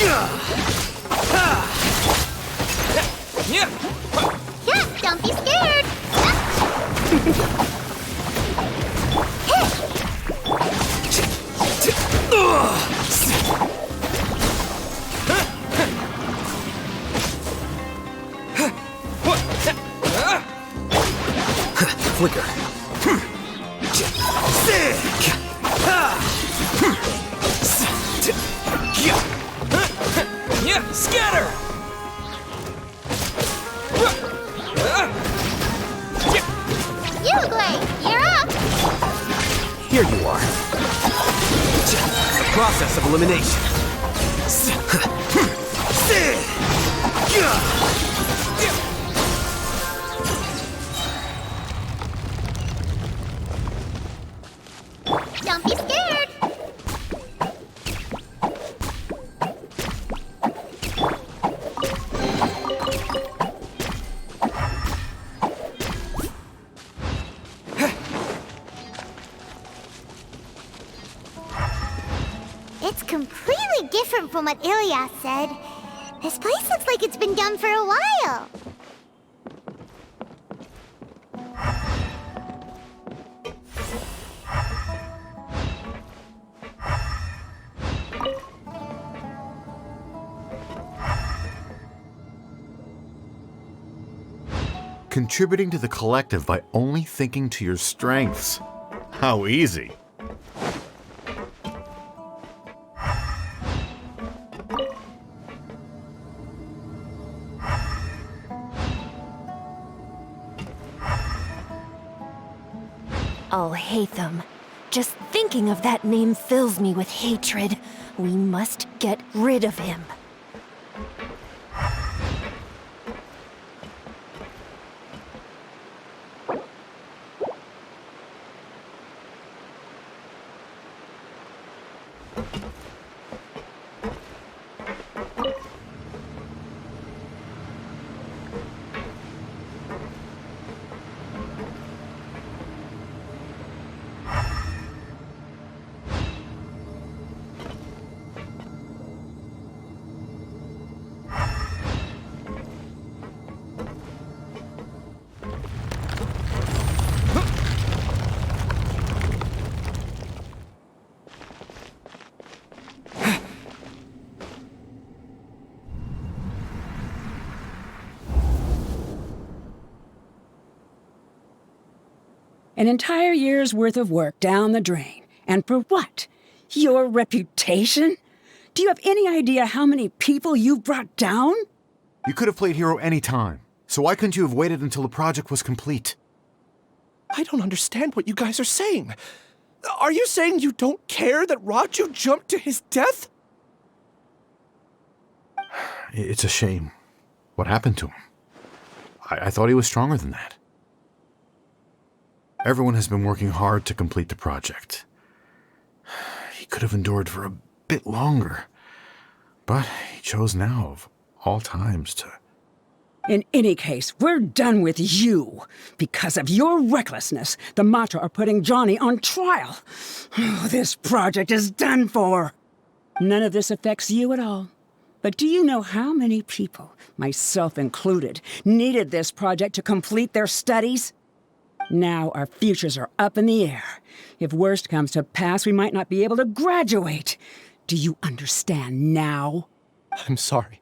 Speaker 1: Yeah, don't be scared.
Speaker 11: Flicker.
Speaker 6: Scatter!
Speaker 1: Uglay, you're up.
Speaker 11: Here you are. Process of elimination.
Speaker 1: Don't be scared. It's completely different from what Ilyas said. This place looks like it's been done for a while.
Speaker 20: Contributing to the collective by only thinking to your strengths. How easy.
Speaker 18: Alhaitham. Just thinking of that name fills me with hatred. We must get rid of him.
Speaker 15: An entire year's worth of work down the drain. And for what? Your reputation? Do you have any idea how many people you brought down?
Speaker 20: You could have played hero any time, so why couldn't you have waited until the project was complete?
Speaker 9: I don't understand what you guys are saying. Are you saying you don't care that Raju jumped to his death?
Speaker 20: It's a shame. What happened to him? I thought he was stronger than that. Everyone has been working hard to complete the project. He could have endured for a bit longer, but he chose now, of all times, to...
Speaker 15: In any case, we're done with you. Because of your recklessness, the Matra are putting Johnny on trial. This project is done for. None of this affects you at all. But do you know how many people, myself included, needed this project to complete their studies? Now our futures are up in the air. If worst comes to pass, we might not be able to graduate. Do you understand now?
Speaker 9: I'm sorry.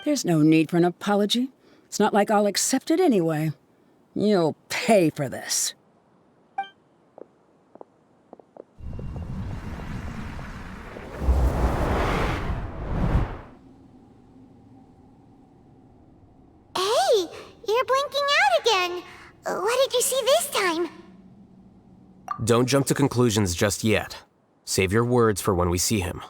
Speaker 15: There's no need for an apology. It's not like I'll accept it anyway. You'll pay for this.
Speaker 1: Hey, you're blinking out again. What did you see this time?
Speaker 11: Don't jump to conclusions just yet. Save your words for when we see him.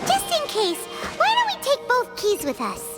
Speaker 1: Just in case, why don't we take both keys with us?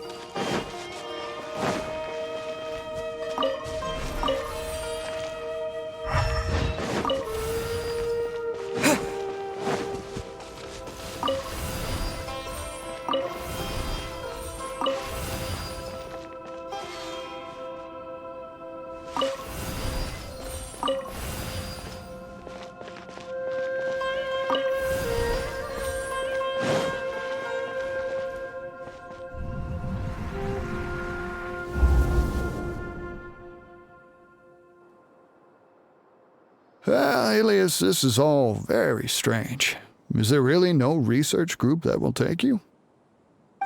Speaker 21: Alias, this is all very strange. Is there really no research group that will take you?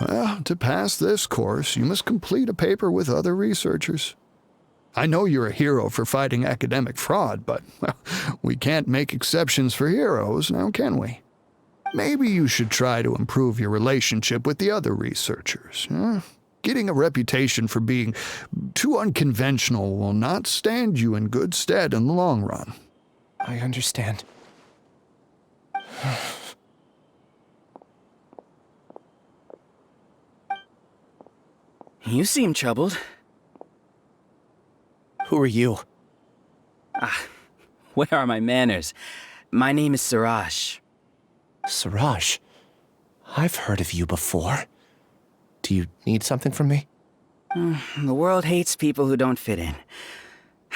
Speaker 21: Well, to pass this course, you must complete a paper with other researchers. I know you're a hero for fighting academic fraud, but well, we can't make exceptions for heroes, now can we? Maybe you should try to improve your relationship with the other researchers. Getting a reputation for being too unconventional will not stand you in good stead in the long run.
Speaker 9: I understand.
Speaker 8: You seem troubled.
Speaker 9: Who are you?
Speaker 8: Where are my manners? My name is Siraj.
Speaker 9: Siraj? I've heard of you before. Do you need something from me?
Speaker 8: The world hates people who don't fit in.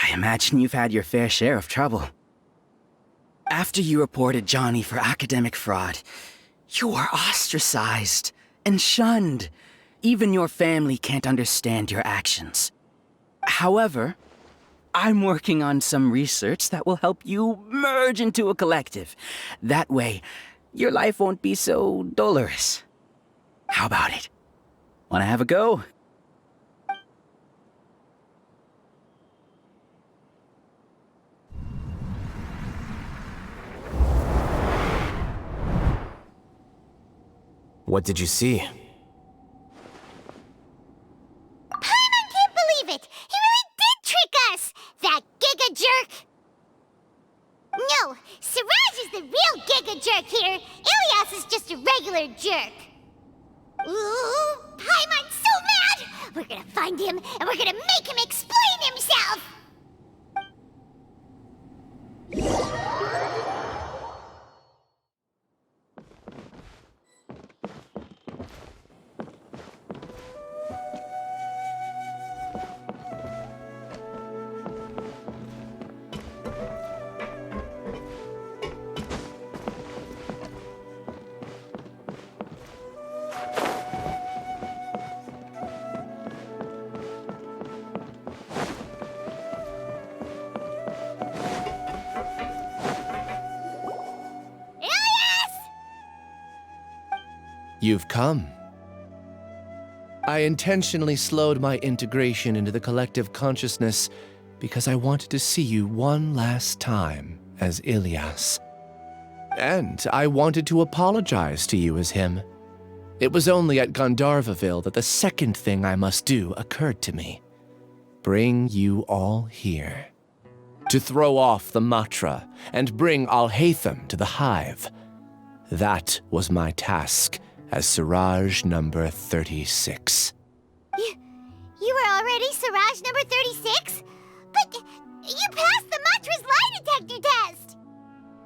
Speaker 8: I imagine you've had your fair share of trouble. After you reported Johnny for academic fraud, you were ostracized and shunned. Even your family can't understand your actions. However, I'm working on some research that will help you merge into a collective. That way, your life won't be so dolorous. How about it? Wanna have a go?
Speaker 11: What did you see?
Speaker 1: Paimon can't believe it! He really did trick us! That giga jerk! No, Siraj is the real giga jerk here. Ilias is just a regular jerk. Ooh, Paimon's so mad! We're gonna find him, and we're gonna make him explain himself!
Speaker 9: You've come. I intentionally slowed my integration into the collective consciousness because I wanted to see you one last time as Ilias. And I wanted to apologize to you as him. It was only at Gandharvaville that the second thing I must do occurred to me. Bring you all here. To throw off the Matra and bring Alhaitham to the hive. That was my task as Siraj number 36.
Speaker 1: You were already Siraj number 36? But you passed the Matra's lie detector test!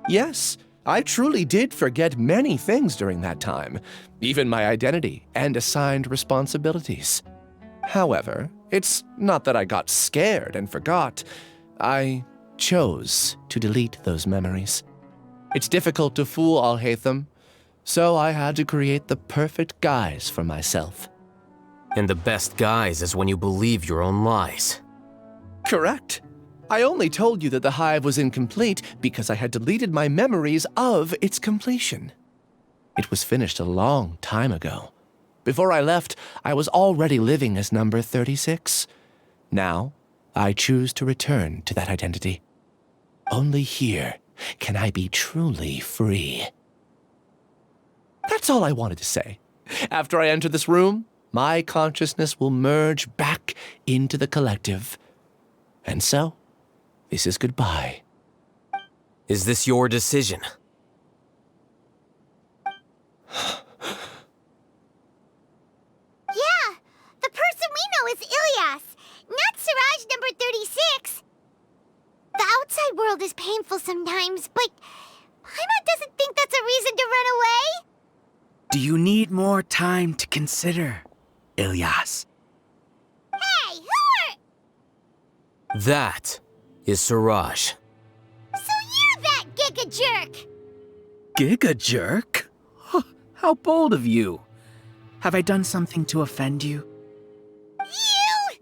Speaker 9: Yes, I truly did forget many things during that time, even my identity and assigned responsibilities. However, it's not that I got scared and forgot. I chose to delete those memories. It's difficult to fool Alhaitham, so I had to create the perfect guise for myself.
Speaker 11: And the best guise is when you believe your own lies.
Speaker 9: Correct. I only told you that the hive was incomplete because I had deleted my memories of its completion. It was finished a long time ago. Before I left, I was already living as number 36. Now, I choose to return to that identity. Only here can I be truly free. That's all I wanted to say. After I enter this room, my consciousness will merge back into the collective. And so, this is goodbye.
Speaker 11: Is this your decision?
Speaker 1: Yeah, the person we know is Ilyas, not Siraj number 36. The outside world is painful sometimes, but Paimon doesn't think that's a reason to run away.
Speaker 8: Do you need more time to consider, Ilyas?
Speaker 1: Hey, who are...
Speaker 11: That is Siraj.
Speaker 1: So you're that giga jerk!
Speaker 8: Giga jerk? How bold of you. Have I done something to offend you?
Speaker 1: You!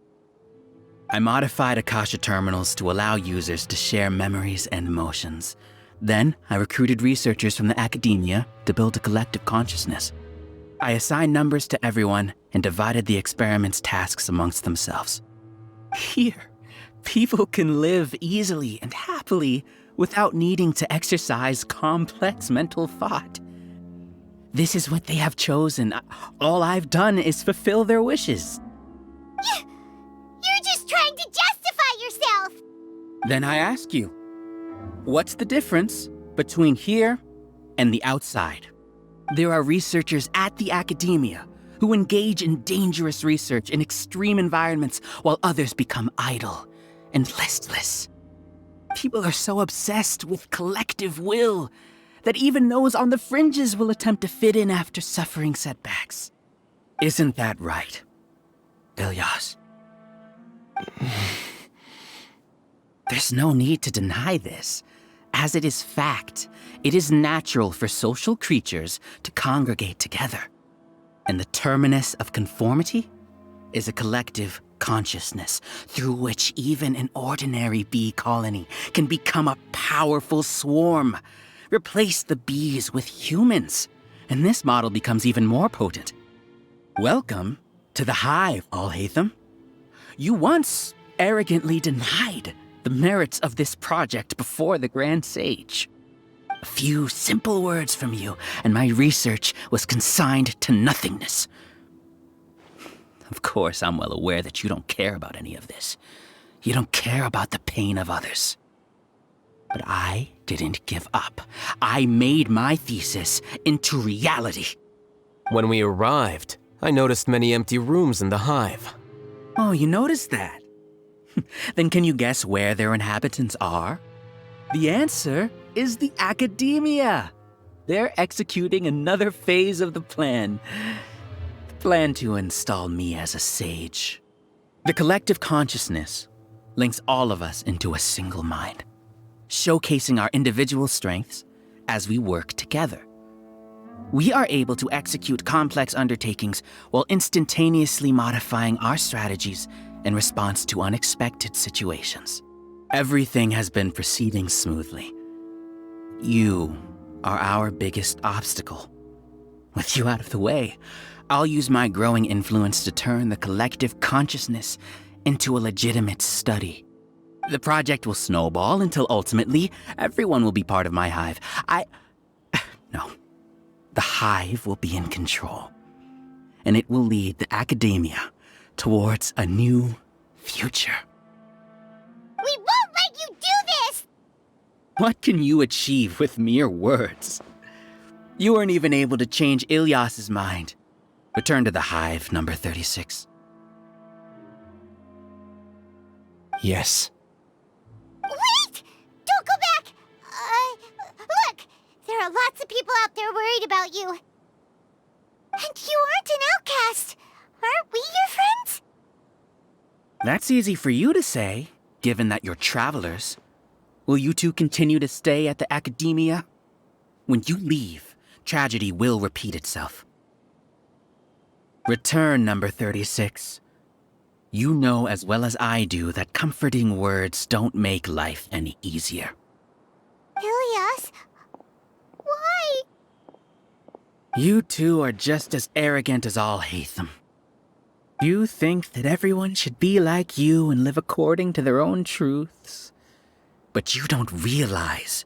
Speaker 8: I modified Akasha terminals to allow users to share memories and emotions. Then, I recruited researchers from the academia to build a collective consciousness. I assigned numbers to everyone and divided the experiment's tasks amongst themselves. Here, people can live easily and happily without needing to exercise complex mental thought. This is what they have chosen. All I've done is fulfill their wishes.
Speaker 1: You're just trying to justify yourself!
Speaker 8: Then I ask you, what's the difference between here and the outside? There are researchers at the academia who engage in dangerous research in extreme environments while others become idle and listless. People are so obsessed with collective will that even those on the fringes will attempt to fit in after suffering setbacks. Isn't that right, Ilyas? There's no need to deny this. As it is fact, it is natural for social creatures to congregate together. And the terminus of conformity is a collective consciousness through which even an ordinary bee colony can become a powerful swarm. Replace the bees with humans, and this model becomes even more potent. Welcome to the hive, Alhaitham. You once arrogantly denied the merits of this project before the Grand Sage. A few simple words from you, and my research was consigned to nothingness. Of course, I'm well aware that you don't care about any of this. You don't care about the pain of others. But I didn't give up. I made my thesis into reality.
Speaker 11: When we arrived, I noticed many empty rooms in the hive.
Speaker 8: Oh, you noticed that? Then can you guess where their inhabitants are? The answer is the academia. They're executing another phase of the plan. The plan to install me as a sage. The collective consciousness links all of us into a single mind, showcasing our individual strengths as we work together. We are able to execute complex undertakings while instantaneously modifying our strategies in response to unexpected situations. Everything has been proceeding smoothly. You are our biggest obstacle. With you out of the way, I'll use my growing influence to turn the collective consciousness into a legitimate study. The project will snowball until ultimately everyone will be part of my hive. No. The hive will be in control. And it will lead the academia towards a new future.
Speaker 1: We won't let you do this!
Speaker 8: What can you achieve with mere words? You weren't even able to change Ilyas's mind. Return to the hive, number 36.
Speaker 9: Yes.
Speaker 1: Wait! Don't go back! Look! There are lots of people out there worried about you. And you aren't an outcast. Aren't we your friends?
Speaker 8: That's easy for you to say, given that you're travelers. Will you two continue to stay at the academia? When you leave, tragedy will repeat itself. Return, number 36. You know as well as I do that comforting words don't make life any easier.
Speaker 1: Ilyas? Why?
Speaker 8: You two are just as arrogant as Alhaitham. You think that everyone should be like you and live according to their own truths. But you don't realize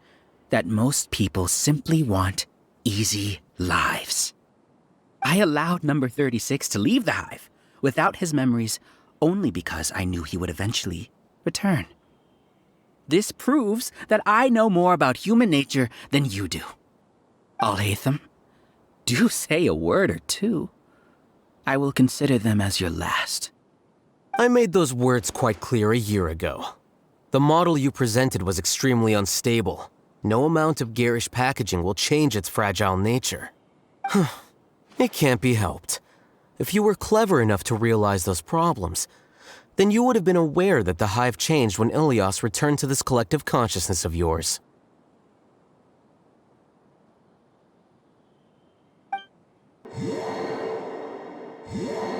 Speaker 8: that most people simply want easy lives.
Speaker 2: I allowed number 36 to leave the hive without his memories only because I knew he would eventually return. This proves that I know more about human nature than you do. Alhaitham, do say a word or two. I will consider them as your last.
Speaker 11: I made those words quite clear a year ago. The model you presented was extremely unstable. No amount of garish packaging will change its fragile nature. It can't be helped. If you were clever enough to realize those problems, then you would have been aware that the hive changed when Ilias returned to this collective consciousness of yours.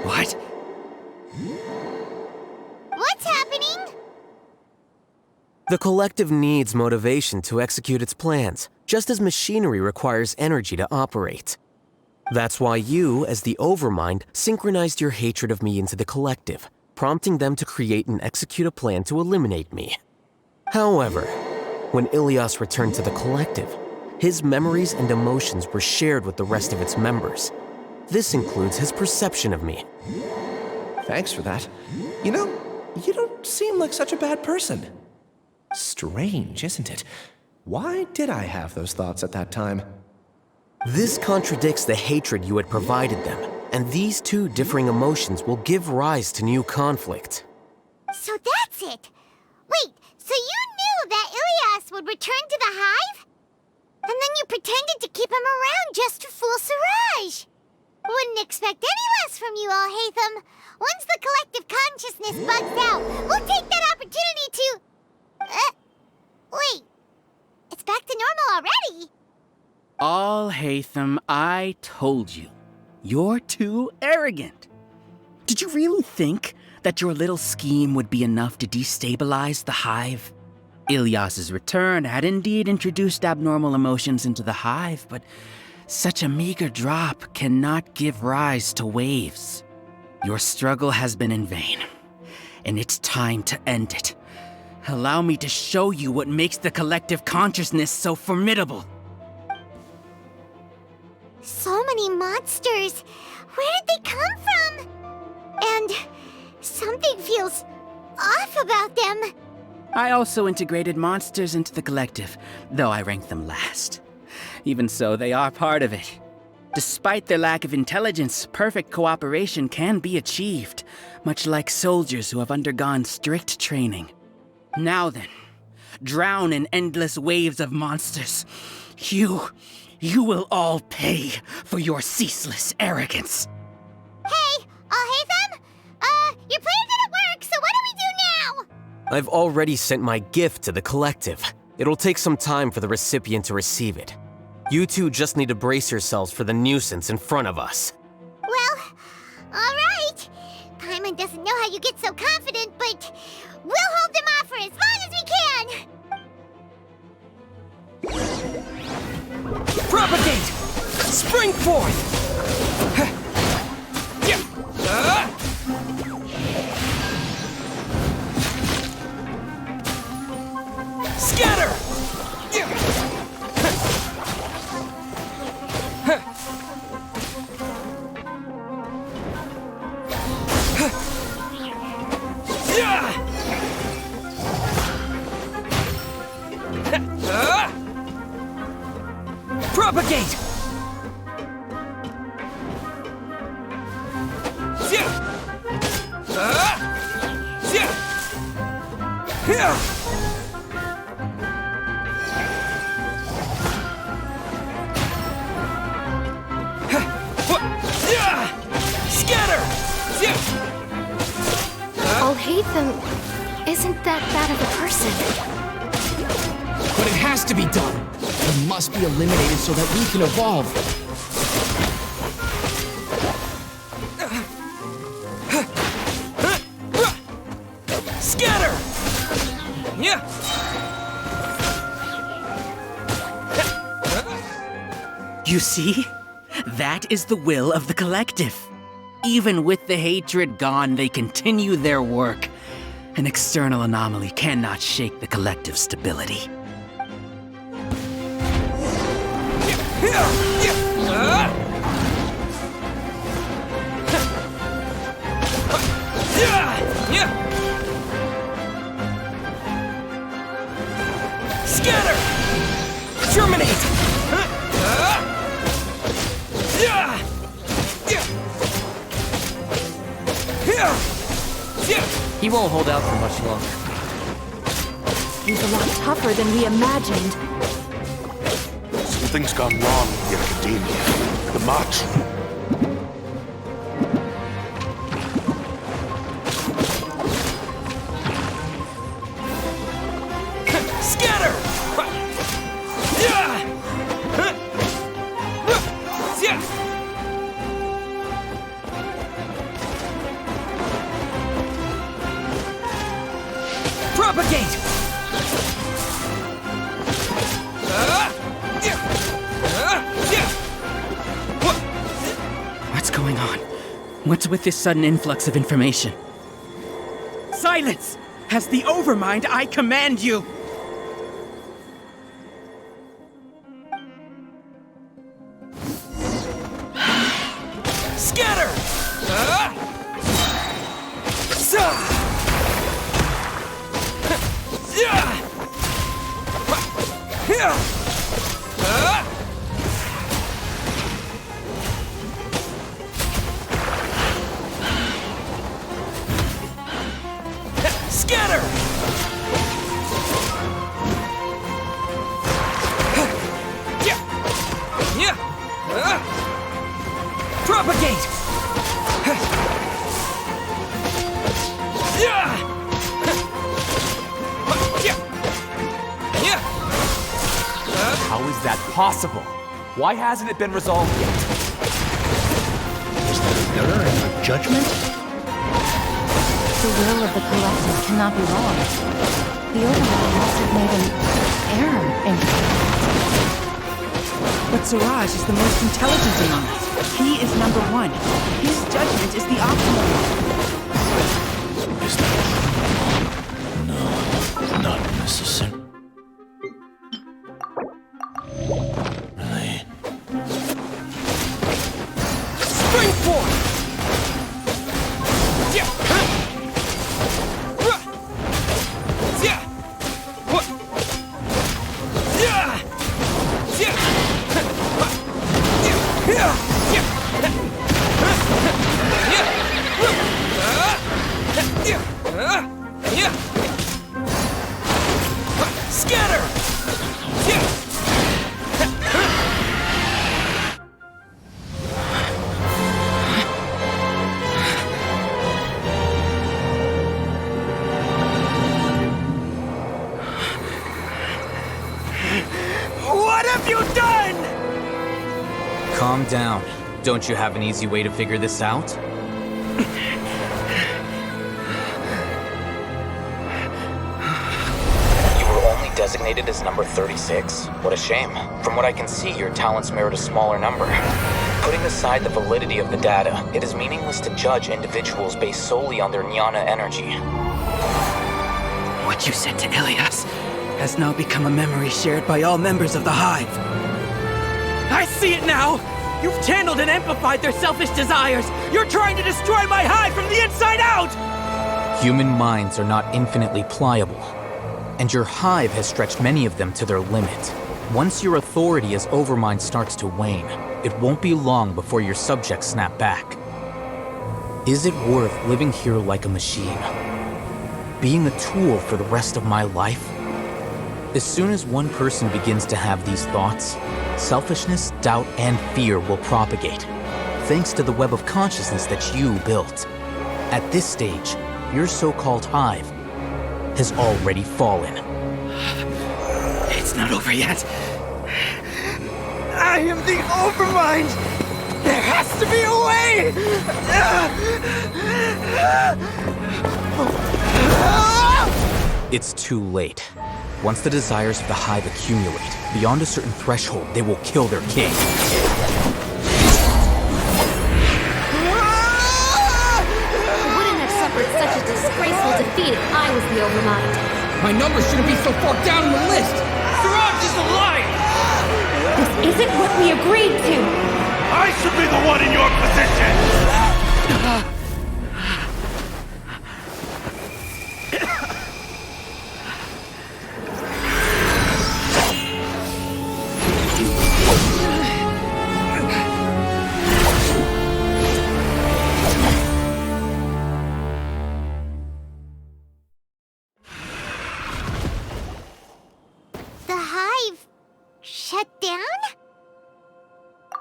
Speaker 2: What?
Speaker 1: What's happening?
Speaker 11: The collective needs motivation to execute its plans, just as machinery requires energy to operate. That's why you, as the Overmind, synchronized your hatred of me into the collective, prompting them to create and execute a plan to eliminate me. However, when Ilias returned to the collective, his memories and emotions were shared with the rest of its members. This includes his perception of me.
Speaker 9: Thanks for that. You know, you don't seem like such a bad person. Strange, isn't it? Why did I have those thoughts at that time?
Speaker 11: This contradicts the hatred you had provided them, and these two differing emotions will give rise to new conflict.
Speaker 1: So that's it. Wait, so you knew that Ilias would return to the hive? And then you pretended to keep him around just to fool Siraj. Wouldn't expect any less from you, Alhaitham. Once the collective consciousness bugs out, we'll take that opportunity to... wait. It's back to normal already.
Speaker 2: Alhaitham, I told you. You're too arrogant. Did you really think that your little scheme would be enough to destabilize the hive? Ilias's return had indeed introduced abnormal emotions into the hive, but such a meager drop cannot give rise to waves. Your struggle has been in vain, and it's time to end it. Allow me to show you what makes the collective consciousness so formidable.
Speaker 1: So many monsters. Where did they come from? And something feels off about them.
Speaker 2: I also integrated monsters into the collective, though I ranked them last. Even so, they are part of it. Despite their lack of intelligence, perfect cooperation can be achieved, much like soldiers who have undergone strict training. Now then, drown in endless waves of monsters. You will all pay for your ceaseless arrogance.
Speaker 1: Hey, Alhaitham? Your plan didn't work, so what do we do now?
Speaker 11: I've already sent my gift to the collective. It'll take some time for the recipient to receive it. You two just need to brace yourselves for the nuisance in front of us.
Speaker 1: Well, all right. Paimon doesn't know how you get so confident, but we'll hold them off for as long as we can.
Speaker 6: Propagate! Spring forth! Scatter! Propagate! Scatter!
Speaker 3: Alhaitham isn't that bad of a person.
Speaker 6: But it has to be done. He must be eliminated so that we can evolve. Scatter!
Speaker 2: You see? That is the will of the collective. Even with the hatred gone, they continue their work. An external anomaly cannot shake the collective's stability.
Speaker 7: He won't hold out for much longer.
Speaker 18: He's a lot tougher than we imagined.
Speaker 17: Something's gone wrong with the Academia. The march.
Speaker 6: Scatter! Propagate!
Speaker 2: What's going on? What's with this sudden influx of information? Silence! As the Overmind, I command you!
Speaker 6: Scatter! Scatter! Propagate!
Speaker 5: How is that possible? Why hasn't it been resolved yet?
Speaker 2: Is there an error in your judgment?
Speaker 18: The will of the collective cannot be wrong. The Overmind must have made an error in it.
Speaker 22: But Siraj is the most intelligent among us. He is number one. His judgment is the optimal one.
Speaker 4: Is that true? No, not necessary. Really?
Speaker 6: Springboard! Scatter!
Speaker 2: What have you done?
Speaker 14: Calm down. Don't you have an easy way to figure this out? You were only designated as number 36? What a shame. From what I can see, your talents merit a smaller number. Putting aside the validity of the data, it is meaningless to judge individuals based solely on their jnana energy.
Speaker 2: What you said to Ilias has now become a memory shared by all members of the Hive. I see it now! You've channeled and amplified their selfish desires! You're trying to destroy my Hive from the inside out!
Speaker 14: Human minds are not infinitely pliable, and your Hive has stretched many of them to their limit. Once your authority as Overmind starts to wane, it won't be long before your subjects snap back. Is it worth living here like a machine? Being a tool for the rest of my life? As soon as one person begins to have these thoughts, selfishness, doubt, and fear will propagate, thanks to the web of consciousness that you built. At this stage, your so-called Hive has already fallen.
Speaker 2: It's not over yet. I am the Overmind! There has to be a way!
Speaker 14: It's too late. Once the desires of the Hive accumulate, beyond a certain threshold, they will kill their king.
Speaker 3: I wouldn't have suffered such a disgraceful defeat if I was the Overmind.
Speaker 6: My numbers shouldn't be so far down in the list! Siraj is alive!
Speaker 3: This isn't what we agreed to!
Speaker 17: I should be the one in your position!
Speaker 1: shut down?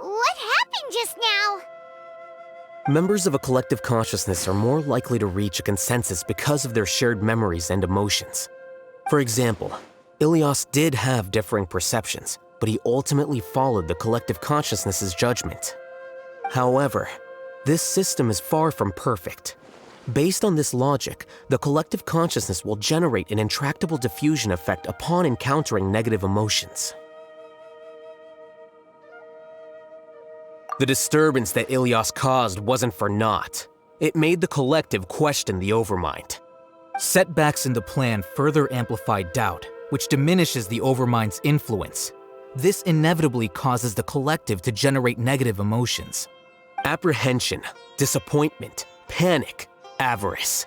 Speaker 1: What happened just now?
Speaker 11: Members of a collective consciousness are more likely to reach a consensus because of their shared memories and emotions. For example, Ilias did have differing perceptions, but he ultimately followed the collective consciousness's judgment. However, this system is far from perfect. Based on this logic, the collective consciousness will generate an intractable diffusion effect upon encountering negative emotions. The disturbance that Ilias caused wasn't for naught. It made the collective question the Overmind.
Speaker 14: Setbacks in the plan further amplified doubt, which diminishes the Overmind's influence. This inevitably causes the collective to generate negative emotions.
Speaker 11: Apprehension, disappointment, panic, avarice.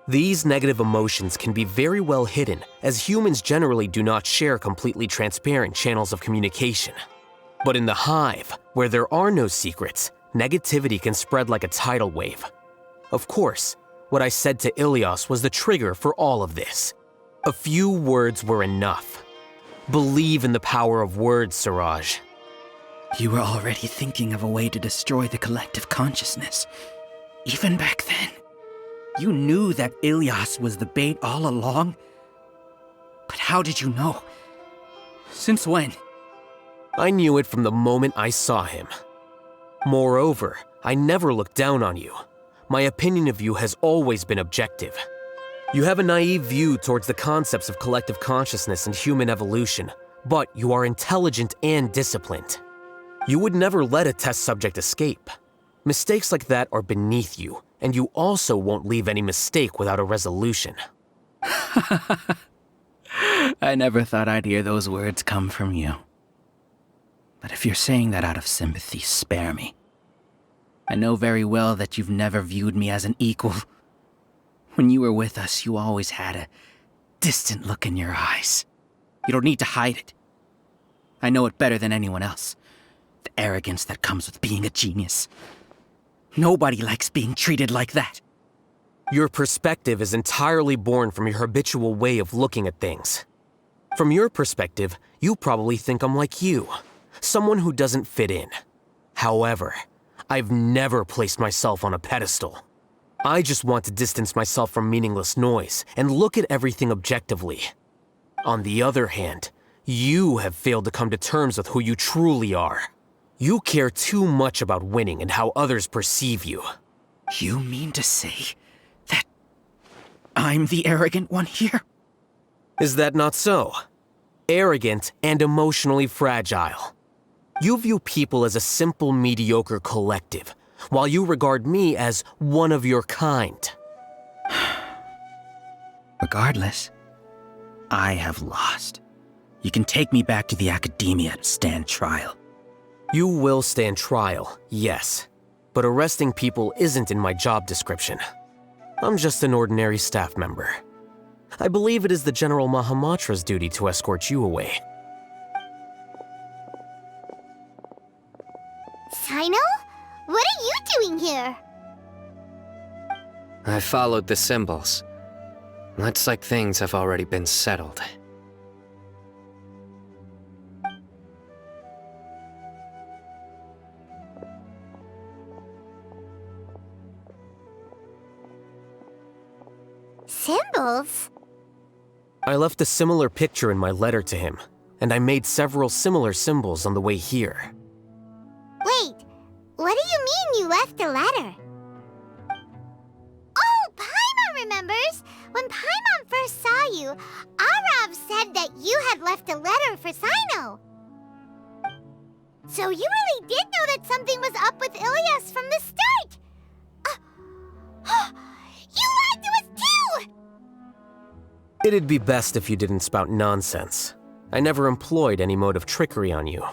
Speaker 11: These negative emotions can be very well hidden, as humans generally do not share completely transparent channels of communication. But in the hive, where there are no secrets, negativity can spread like a tidal wave. Of course, what I said to Ilias was the trigger for all of this. A few words were enough. Believe in the power of words, Siraj.
Speaker 2: You were already thinking of a way to destroy the collective consciousness. Even back then. You knew that Ilias was the bait all along. But how did you know? Since when?
Speaker 11: I knew it from the moment I saw him. Moreover, I never looked down on you. My opinion of you has always been objective. You have a naive view towards the concepts of collective consciousness and human evolution, but you are intelligent and disciplined. You would never let a test subject escape. Mistakes like that are beneath you, and you also won't leave any mistake without a resolution.
Speaker 2: I never thought I'd hear those words come from you. But if you're saying that out of sympathy, spare me. I know very well that you've never viewed me as an equal. When you were with us, you always had a distant look in your eyes. You don't need to hide it. I know it better than anyone else. The arrogance that comes with being a genius. Nobody likes being treated like that.
Speaker 11: Your perspective is entirely born from your habitual way of looking at things. From your perspective, you probably think I'm like you. Someone who doesn't fit in. However, I've never placed myself on a pedestal. I just want to distance myself from meaningless noise and look at everything objectively. On the other hand, you have failed to come to terms with who you truly are. You care too much about winning and how others perceive you.
Speaker 2: You mean to say that I'm the arrogant one here?
Speaker 11: Is that not so? Arrogant and emotionally fragile. You view people as a simple, mediocre collective, while you regard me as one of your kind.
Speaker 2: Regardless, I have lost. You can take me back to the academia to stand trial.
Speaker 11: You will stand trial, yes. But arresting people isn't in my job description. I'm just an ordinary staff member. I believe it is the General Mahamatra's duty to escort you away.
Speaker 1: Sino? What are you doing here?
Speaker 7: I followed the symbols. Looks like things have already been settled.
Speaker 1: Symbols?
Speaker 11: I left a similar picture in my letter to him, and I made several similar symbols on the way here.
Speaker 1: Wait, what do you mean you left a letter? Oh, Paimon remembers! When Paimon first saw you, Arav said that you had left a letter for Sino. So you really did know that something was up with Ilias from the start! You lied to us too!
Speaker 11: It'd be best if you didn't spout nonsense. I never employed any mode of trickery on you.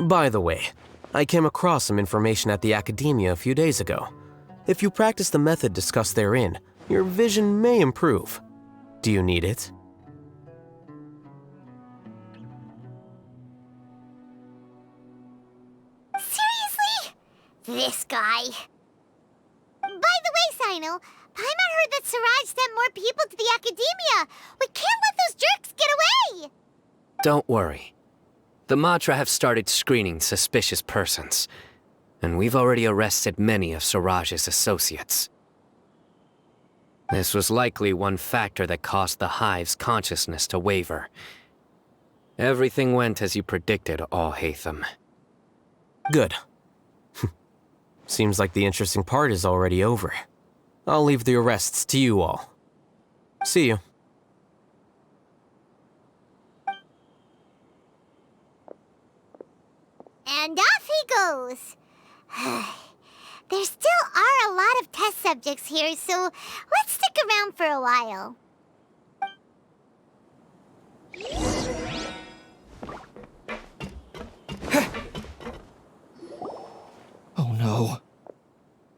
Speaker 11: By the way, I came across some information at the Academia a few days ago. If you practice the method discussed therein, your vision may improve. Do you need it?
Speaker 1: Seriously? This guy. By the way, Sino, Paimon heard that Siraj sent more people to the Academia. We can't let those jerks get away!
Speaker 7: Don't worry. The Matra have started screening suspicious persons, and we've already arrested many of Siraj's associates. This was likely one factor that caused the Hive's consciousness to waver. Everything went as you predicted, Alhaitham.
Speaker 11: Good. Seems like the interesting part is already over. I'll leave the arrests to you all. See you.
Speaker 1: And off he goes. There still are a lot of test subjects here, so let's stick around for a while.
Speaker 6: Oh no.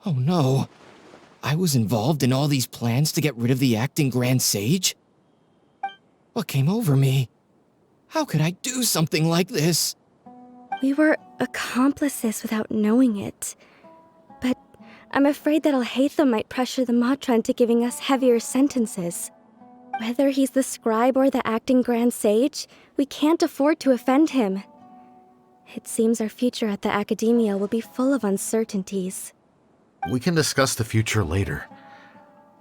Speaker 6: Oh no. I was involved in all these plans to get rid of the acting Grand Sage? What came over me? How could I do something like this?
Speaker 10: We were accomplices without knowing it. But I'm afraid that Alhaitham might pressure the Matra into giving us heavier sentences. Whether he's the scribe or the acting Grand Sage, we can't afford to offend him. It seems our future at the Academia will be full of uncertainties.
Speaker 20: We can discuss the future later.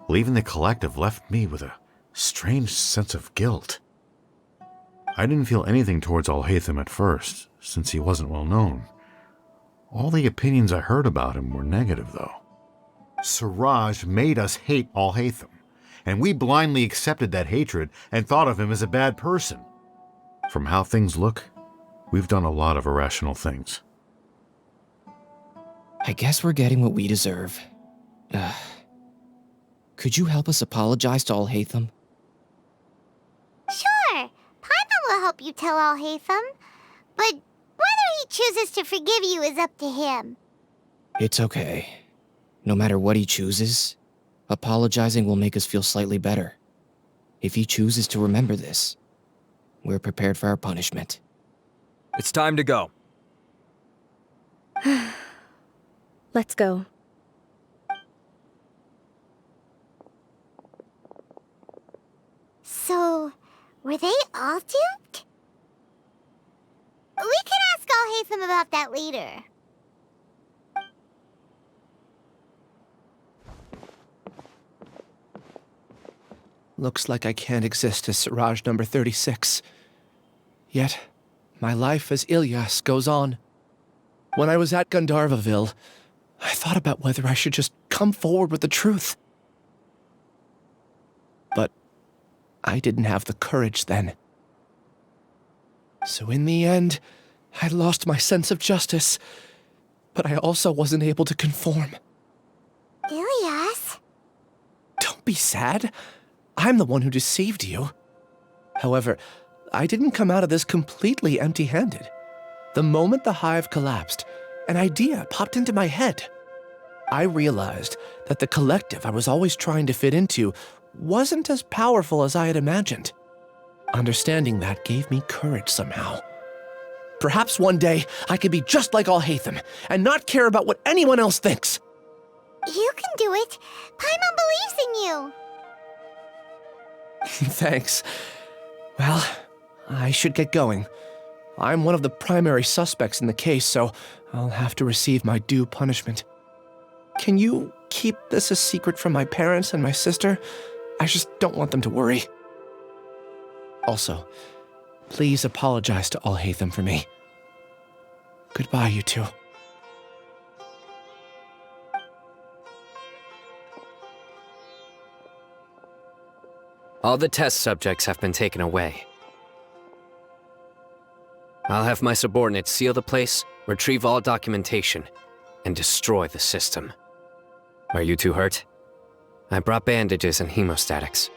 Speaker 20: Leaving the collective left me with a strange sense of guilt. I didn't feel anything towards Alhaitham at first, since he wasn't well known. All the opinions I heard about him were negative, though. Siraj made us hate Alhaitham, and we blindly accepted that hatred and thought of him as a bad person. From how things look, we've done a lot of irrational things.
Speaker 6: I guess we're getting what we deserve. Could you help us apologize to Alhaitham?
Speaker 1: Sure, Paimon will help you tell Alhaitham, but whether he chooses to forgive you is up to him.
Speaker 6: It's okay. No matter what he chooses, apologizing will make us feel slightly better. If he chooses to remember this, we're prepared for our punishment.
Speaker 13: It's time to go.
Speaker 10: Let's go.
Speaker 1: So, were they all duped? We can ask Alhaitham about that later.
Speaker 9: Looks like I can't exist as Siraj number 36. Yet, my life as Ilyas goes on. When I was at Gandharvaville, I thought about whether I should just come forward with the truth. But I didn't have the courage then. So in the end, I lost my sense of justice, but I also wasn't able to conform.
Speaker 1: Ilyas?
Speaker 9: Don't be sad. I'm the one who deceived you. However, I didn't come out of this completely empty-handed. The moment the hive collapsed, an idea popped into my head. I realized that the collective I was always trying to fit into wasn't as powerful as I had imagined. Understanding that gave me courage somehow. Perhaps one day I could be just like Alhaitham and not care about what anyone else thinks.
Speaker 1: You can do it. Paimon believes in you.
Speaker 9: Thanks. Well, I should get going. I'm one of the primary suspects in the case, so I'll have to receive my due punishment. Can you keep this a secret from my parents and my sister? I just don't want them to worry. Also, please apologize to Alhaitham for me. Goodbye, you two.
Speaker 7: All the test subjects have been taken away. I'll have my subordinates seal the place, retrieve all documentation, and destroy the system. Are you two hurt? I brought bandages and hemostatics.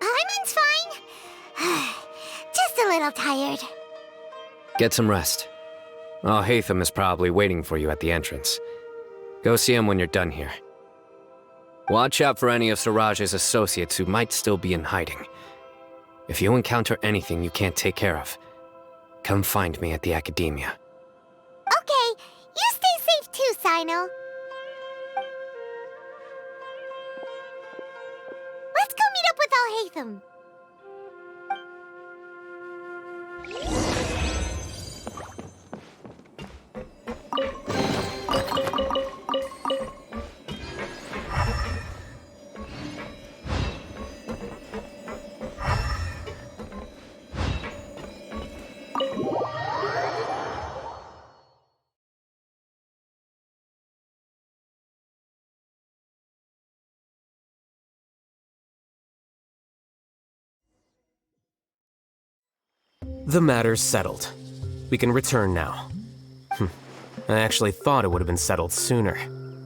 Speaker 1: Paimon's fine. Just a little tired.
Speaker 7: Get some rest. Alhaitham is probably waiting for you at the entrance. Go see him when you're done here. Watch out for any of Siraj's associates who might still be in hiding. If you encounter anything you can't take care of, come find me at the Academia.
Speaker 1: Okay, you stay safe too, Sino. Let's go meet up with Alhaitham.
Speaker 11: The matter's settled. We can return now. I actually thought it would have been settled sooner.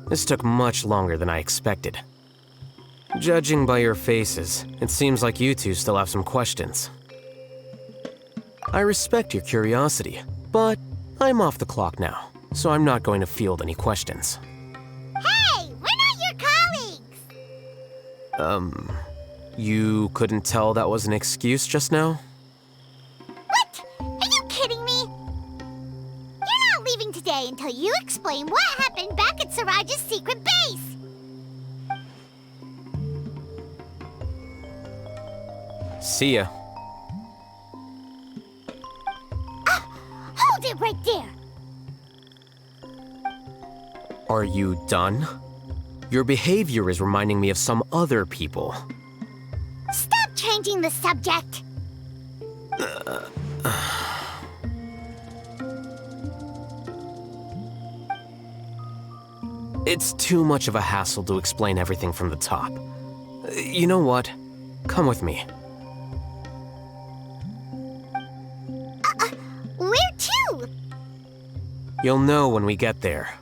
Speaker 11: This took much longer than I expected. Judging by your faces, it seems like you two still have some questions. I respect your curiosity, but I'm off the clock now, so I'm not going to field any questions.
Speaker 1: Hey, we're not your colleagues!
Speaker 11: You couldn't tell that was an excuse just now?
Speaker 1: What? Are you kidding me? You're not leaving today until you explain what happened back at Siraj's secret base!
Speaker 11: See ya.
Speaker 1: Hold it right there!
Speaker 11: Are you done? Your behavior is reminding me of some other people.
Speaker 1: Stop changing the subject!
Speaker 11: It's too much of a hassle to explain everything from the top. You know what? Come with me.
Speaker 1: Where to?
Speaker 11: You'll know when we get there.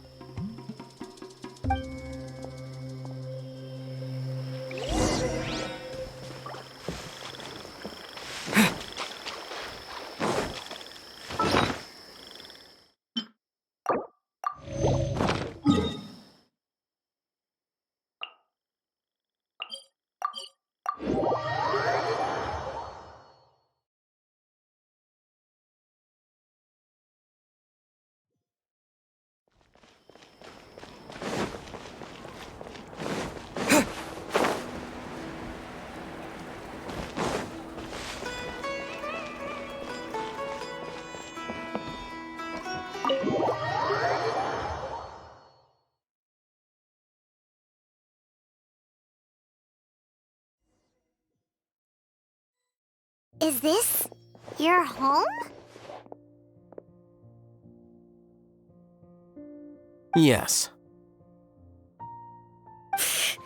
Speaker 1: Is this your home?
Speaker 11: Yes.
Speaker 1: What's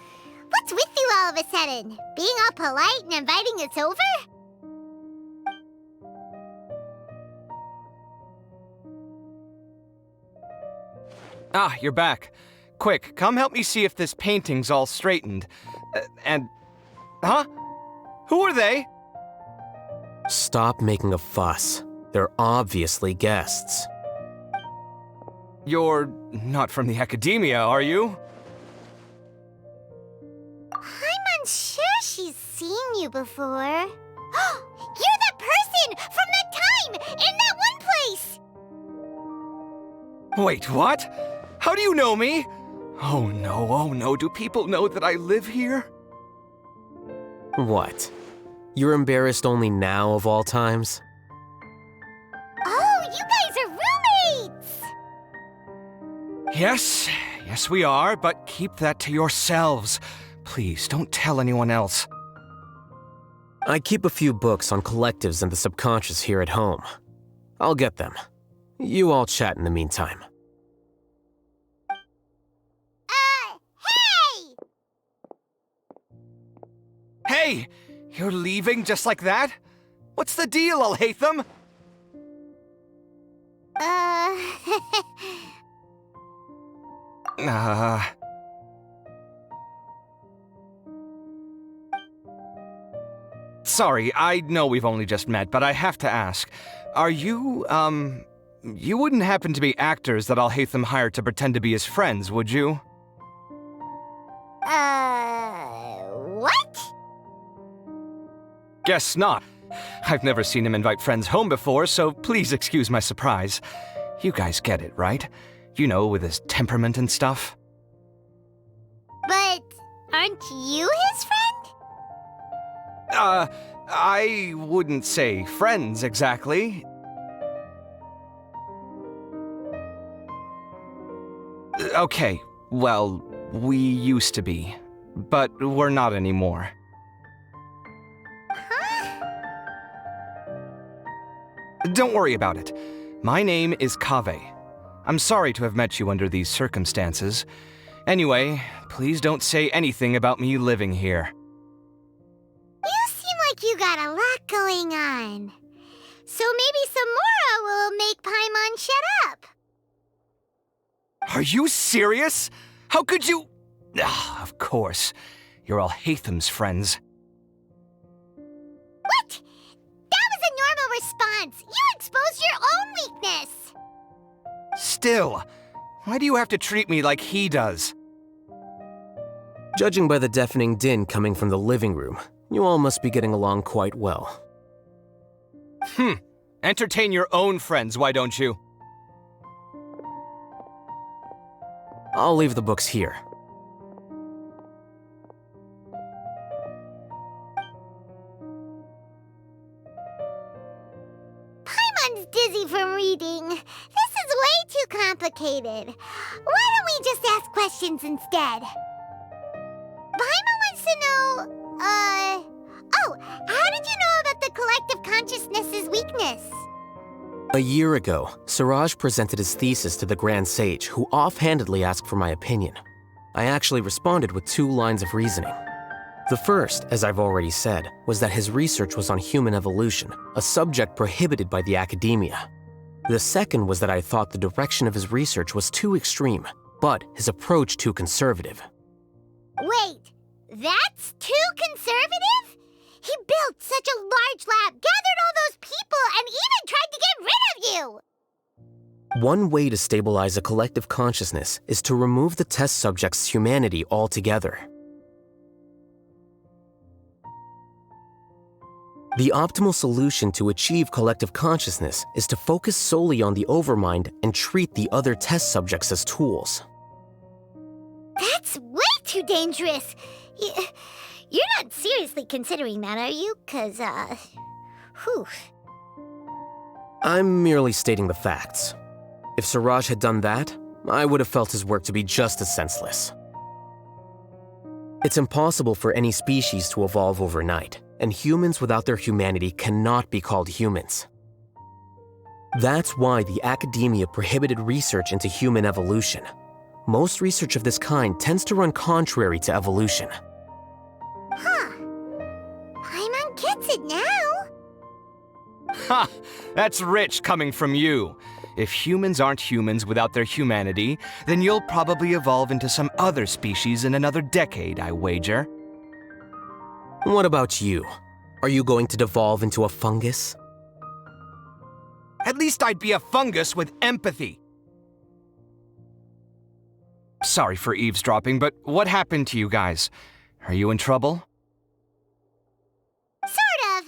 Speaker 1: with you all of a sudden? Being all polite and inviting us over?
Speaker 12: Ah, you're back. Quick, come help me see if this painting's all straightened. Huh? Who are they?
Speaker 11: Stop making a fuss. They're obviously guests.
Speaker 12: You're not from the Academia, are you?
Speaker 1: I'm unsure she's seen you before. You're that person from that time in that one place!
Speaker 12: Wait, what? How do you know me? Oh no, do people know that I live here?
Speaker 11: What? You're embarrassed only now of all times?
Speaker 1: Oh, you guys are roommates!
Speaker 12: Yes we are, but keep that to yourselves. Please, don't tell anyone else.
Speaker 11: I keep a few books on collectives and the subconscious here at home. I'll get them. You all chat in the meantime.
Speaker 12: Hey! You're leaving just like that? What's the deal, Alhaitham? Sorry, I know we've only just met, but I have to ask. Are you, you wouldn't happen to be actors that Alhaitham hired to pretend to be his friends, would you?
Speaker 1: What?
Speaker 12: Guess not. I've never seen him invite friends home before, so please excuse my surprise. You guys get it, right? You know, with his temperament and stuff.
Speaker 1: But aren't you his friend?
Speaker 12: I wouldn't say friends exactly. Okay, well, we used to be, but we're not anymore. Don't worry about it. My name is Kaveh. I'm sorry to have met you under these circumstances. Anyway, please don't say anything about me living here.
Speaker 1: You seem like you got a lot going on. So maybe Samora will make Paimon shut up.
Speaker 12: Are you serious? How could you? Ah, of course. You're Alhaitham's friends.
Speaker 1: What? That was a normal response. You exposed your own weakness.
Speaker 12: Still, why do you have to treat me like he does?
Speaker 11: Judging by the deafening din coming from the living room, you all must be getting along quite well.
Speaker 12: Entertain your own friends, why don't you?
Speaker 11: I'll leave the books here.
Speaker 1: Paimon's dizzy from reading. This is way too complicated. Why don't we just ask questions instead? Paimon wants to know, oh, how did you know about the collective consciousness's weakness?
Speaker 11: A year ago, Siraj presented his thesis to the Grand Sage, who offhandedly asked for my opinion. I actually responded with 2 lines of reasoning. The first, as I've already said, was that his research was on human evolution, a subject prohibited by the academia. The second was that I thought the direction of his research was too extreme, but his approach too conservative.
Speaker 1: Wait, that's too conservative? He built such a large lab, gathered all those people, and even tried to get rid of you!
Speaker 11: One way to stabilize a collective consciousness is to remove the test subject's humanity altogether. The optimal solution to achieve collective consciousness is to focus solely on the overmind and treat the other test subjects as tools.
Speaker 1: That's way too dangerous! You're not seriously considering that, are you? 'Cause, whew.
Speaker 11: I'm merely stating the facts. If Siraj had done that, I would have felt his work to be just as senseless. It's impossible for any species to evolve overnight, and humans without their humanity cannot be called humans. That's why the academia prohibited research into human evolution. Most research of this kind tends to run contrary to evolution.
Speaker 1: Huh. Paimon gets it now.
Speaker 12: Ha! That's rich coming from you. If humans aren't humans without their humanity, then you'll probably evolve into some other species in another decade, I wager.
Speaker 11: What about you? Are you going to devolve into a fungus?
Speaker 12: At least I'd be a fungus with empathy. Sorry for eavesdropping, but what happened to you guys? Are you in trouble?
Speaker 1: Sort of.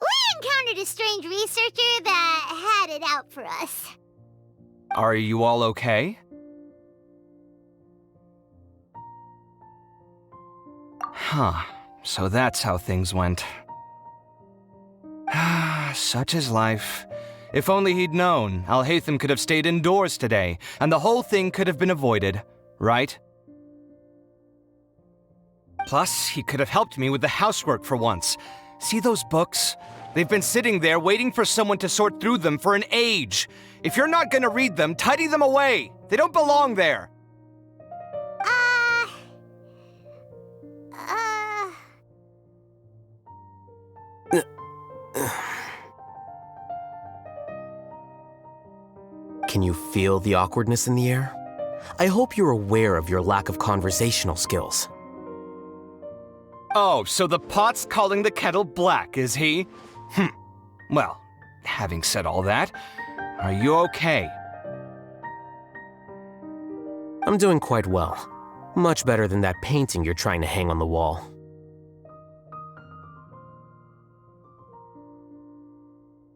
Speaker 1: We encountered a strange researcher that had it out for us.
Speaker 12: Are you all okay? Huh. So that's how things went. Such is life. If only he'd known, Alhaitham could have stayed indoors today, and the whole thing could have been avoided, right? Plus, he could have helped me with the housework for once. See those books? They've been sitting there waiting for someone to sort through them for an age. If you're not gonna read them, tidy them away. They don't belong there.
Speaker 11: Can you feel the awkwardness in the air? I hope you're aware of your lack of conversational skills.
Speaker 12: Oh, so the pot's calling the kettle black, is he? Well, having said all that, are you okay?
Speaker 11: I'm doing quite well. Much better than that painting you're trying to hang on the wall.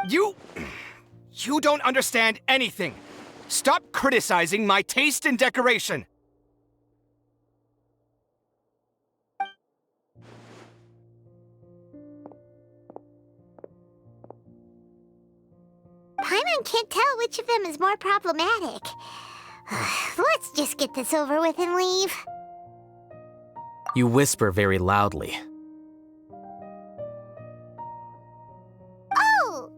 Speaker 12: You don't understand anything. Stop criticizing my taste in decoration.
Speaker 1: Paimon can't tell which of them is more problematic. Let's just get this over with and leave.
Speaker 11: You whisper very loudly.
Speaker 1: Oh,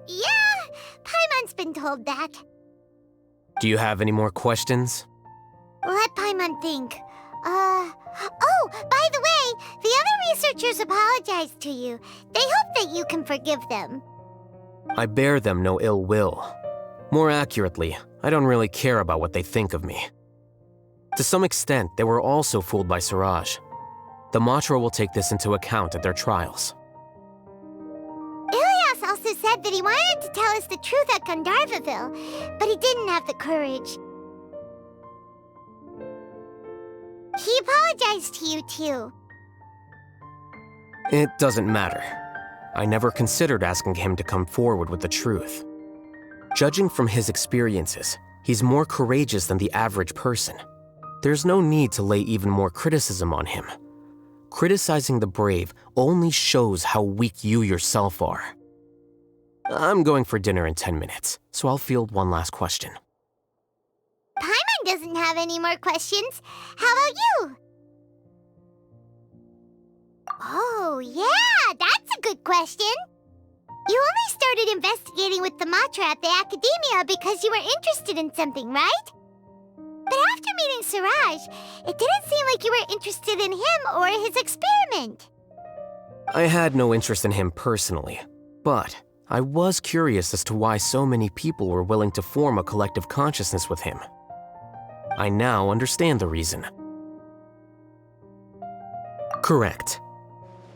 Speaker 1: yeah, Paimon's been told that.
Speaker 11: Do you have any more questions?
Speaker 1: Let Paimon think. Oh, by the way, the other researchers apologized to you. They hope that you can forgive them.
Speaker 11: I bear them no ill will. More accurately, I don't really care about what they think of me. To some extent, they were also fooled by Siraj. The Matra will take this into account at their trials.
Speaker 1: Ilias also said that he wanted to tell us the truth at Gandharvaville, but he didn't have the courage. He apologized to you, too.
Speaker 11: It doesn't matter. I never considered asking him to come forward with the truth. Judging from his experiences, he's more courageous than the average person. There's no need to lay even more criticism on him. Criticizing the brave only shows how weak you yourself are. I'm going for dinner in 10 minutes, so I'll field one last question.
Speaker 1: Paimon doesn't have any more questions. How about you? Oh, yeah, that's a good question. You only started investigating with the Matra at the Academia because you were interested in something, right? But after meeting Siraj, it didn't seem like you were interested in him or his experiment.
Speaker 11: I had no interest in him personally, but I was curious as to why so many people were willing to form a collective consciousness with him. I now understand the reason. Correct.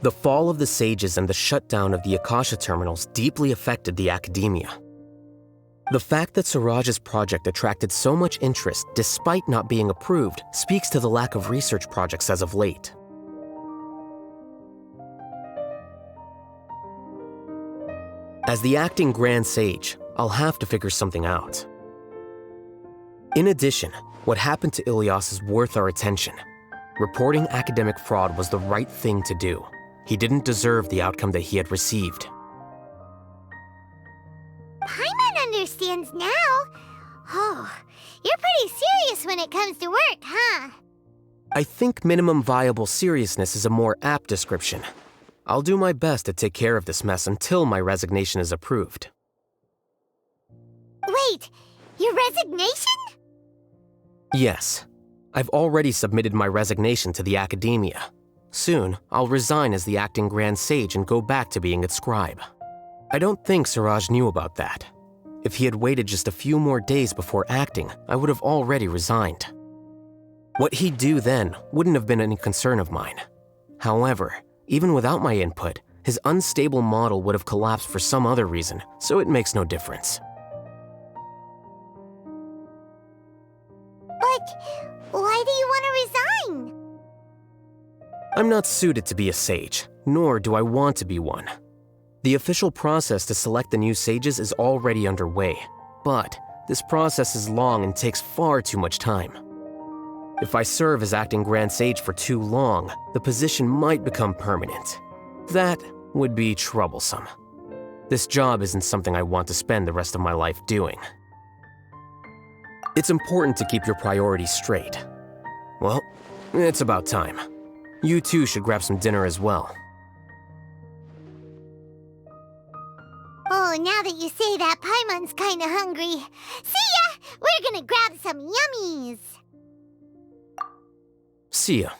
Speaker 11: The fall of the sages and the shutdown of the Akasha terminals deeply affected the Academia. The fact that Siraj's project attracted so much interest despite not being approved speaks to the lack of research projects as of late. As the acting Grand Sage, I'll have to figure something out. In addition, what happened to Ilias is worth our attention. Reporting academic fraud was the right thing to do. He didn't deserve the outcome that he had received.
Speaker 1: Paimon understands now. Oh, you're pretty serious when it comes to work, huh?
Speaker 11: I think minimum viable seriousness is a more apt description. I'll do my best to take care of this mess until my resignation is approved.
Speaker 1: Wait, your resignation?
Speaker 11: Yes. I've already submitted my resignation to the Academia. Soon, I'll resign as the acting Grand Sage and go back to being its scribe. I don't think Siraj knew about that. If he had waited just a few more days before acting, I would have already resigned. What he'd do then wouldn't have been any concern of mine. However, even without my input, his unstable model would have collapsed for some other reason, so it makes no difference.
Speaker 1: But why do you want to resign?
Speaker 11: I'm not suited to be a sage, nor do I want to be one. The official process to select the new sages is already underway, but this process is long and takes far too much time. If I serve as acting Grand Sage for too long, the position might become permanent. That would be troublesome. This job isn't something I want to spend the rest of my life doing. It's important to keep your priorities straight. Well, it's about time. You too should grab some dinner as well.
Speaker 1: Oh, now that you say that, Paimon's kinda hungry. See ya! We're gonna grab some yummies!
Speaker 11: See ya.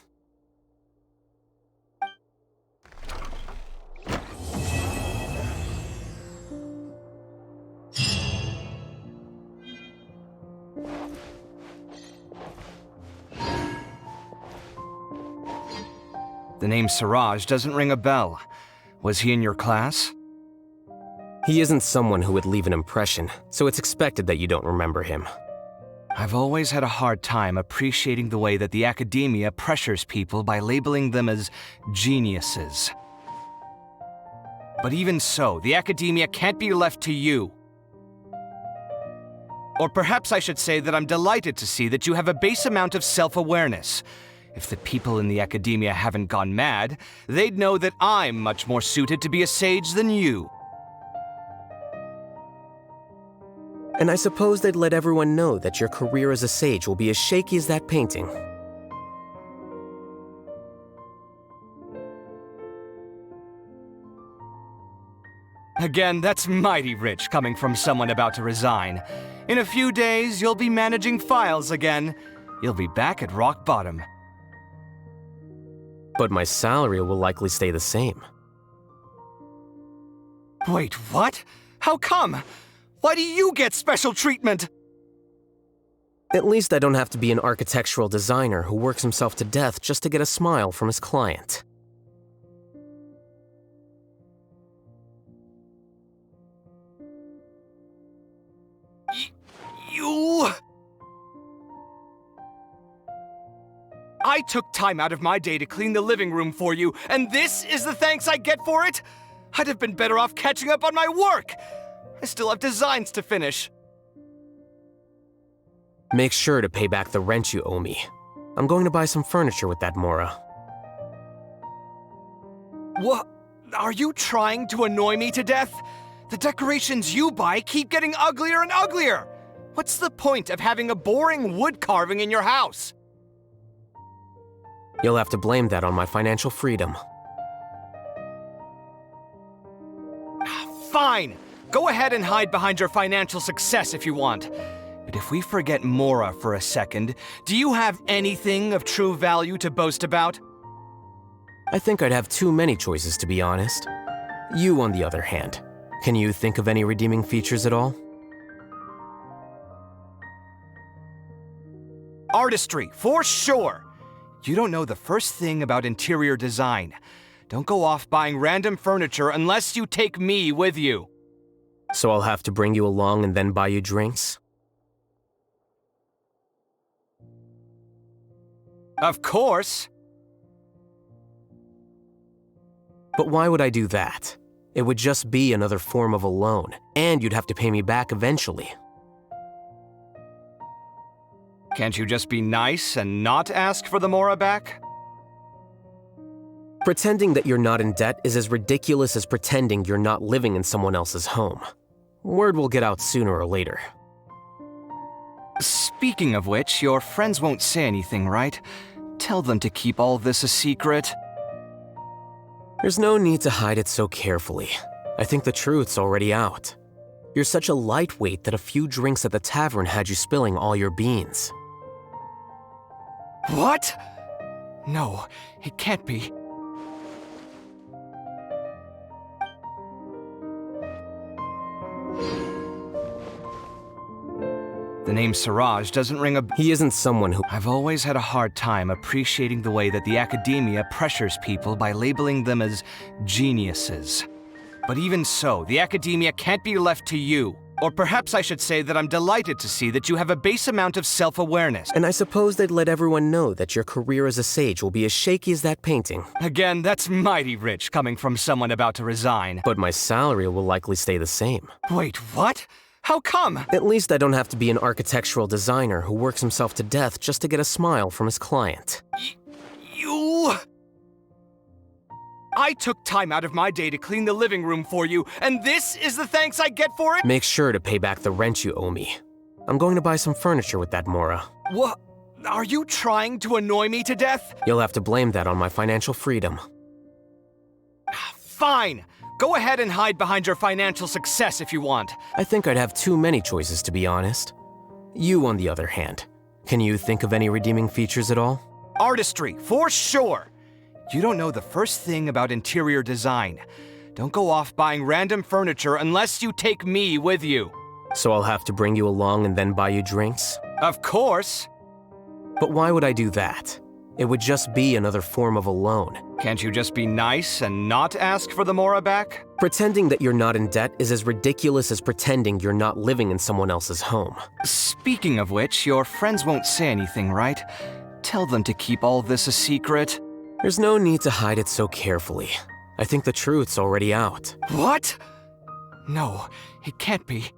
Speaker 12: The name Siraj doesn't ring a bell. Was he in your class?
Speaker 11: He isn't someone who would leave an impression, so it's expected that you don't remember him.
Speaker 12: I've always had a hard time appreciating the way that the Academia pressures people by labeling them as geniuses. But even so, the Academia can't be left to you. Or perhaps I should say that I'm delighted to see that you have a base amount of self-awareness. If the people in the Academia haven't gone mad, they'd know that I'm much more suited to be a sage than you.
Speaker 11: And I suppose they'd let everyone know that your career as a sage will be as shaky as that painting.
Speaker 12: Again, that's mighty rich coming from someone about to resign. In a few days, you'll be managing files again. You'll be back at rock bottom.
Speaker 11: But my salary will likely stay the same.
Speaker 12: Wait, what? How come? Why do you get special treatment?
Speaker 11: At least I don't have to be an architectural designer who works himself to death just to get a smile from his client.
Speaker 12: You... I took time out of my day to clean the living room for you, and this is the thanks I get for it? I'd have been better off catching up on my work. I still have designs to finish.
Speaker 11: Make sure to pay back the rent you owe me. I'm going to buy some furniture with that Mora.
Speaker 12: What? Are you trying to annoy me to death? The decorations you buy keep getting uglier and uglier. What's the point of having a boring wood carving in your house?
Speaker 11: You'll have to blame that on my financial freedom.
Speaker 12: Fine! Go ahead and hide behind your financial success if you want. But if we forget Mora for a second, do you have anything of true value to boast about?
Speaker 11: I think I'd have too many choices, to be honest. You, on the other hand, can you think of any redeeming features at all?
Speaker 12: Artistry, for sure! You don't know the first thing about interior design. Don't go off buying random furniture unless you take me with you.
Speaker 11: So I'll have to bring you along and then buy you drinks?
Speaker 12: Of course!
Speaker 11: But why would I do that? It would just be another form of a loan, and you'd have to pay me back eventually.
Speaker 12: Can't you just be nice and not ask for the Mora back?
Speaker 11: Pretending that you're not in debt is as ridiculous as pretending you're not living in someone else's home. Word will get out sooner or later.
Speaker 12: Speaking of which, your friends won't say anything, right? Tell them to keep all this a secret.
Speaker 11: There's no need to hide it so carefully. I think the truth's already out. You're such a lightweight that a few drinks at the tavern had you spilling all your beans.
Speaker 12: What? No, it can't be. The name Siraj doesn't ring a...
Speaker 11: He isn't someone who...
Speaker 12: I've always had a hard time appreciating the way that the academia pressures people by labeling them as geniuses. But even so, the academia can't be left to you. Or perhaps I should say that I'm delighted to see that you have a base amount of self-awareness.
Speaker 11: And I suppose they'd let everyone know that your career as a sage will be as shaky as that painting.
Speaker 12: Again, that's mighty rich coming from someone about to resign.
Speaker 11: But my salary will likely stay the same.
Speaker 12: Wait, what? How come?
Speaker 11: At least I don't have to be an architectural designer who works himself to death just to get a smile from his client.
Speaker 12: You... I took time out of my day to clean the living room for you, and this is the thanks I get for it?
Speaker 11: Make sure to pay back the rent you owe me. I'm going to buy some furniture with that Mora.
Speaker 12: What? Are you trying to annoy me to death?
Speaker 11: You'll have to blame that on my financial freedom.
Speaker 12: Fine! Go ahead and hide behind your financial success if you want.
Speaker 11: I think I'd have too many choices, to be honest. You, on the other hand, can you think of any redeeming features at all?
Speaker 12: Artistry, for sure! You don't know the first thing about interior design. Don't go off buying random furniture unless you take me with you.
Speaker 11: So I'll have to bring you along and then buy you drinks?
Speaker 12: Of course!
Speaker 11: But why would I do that? It would just be another form of a loan.
Speaker 12: Can't you just be nice and not ask for the Mora back?
Speaker 11: Pretending that you're not in debt is as ridiculous as pretending you're not living in someone else's home.
Speaker 12: Speaking of which, your friends won't say anything, right? Tell them to keep all this a secret.
Speaker 11: There's no need to hide it so carefully. I think the truth's already out.
Speaker 12: What? No, it can't be.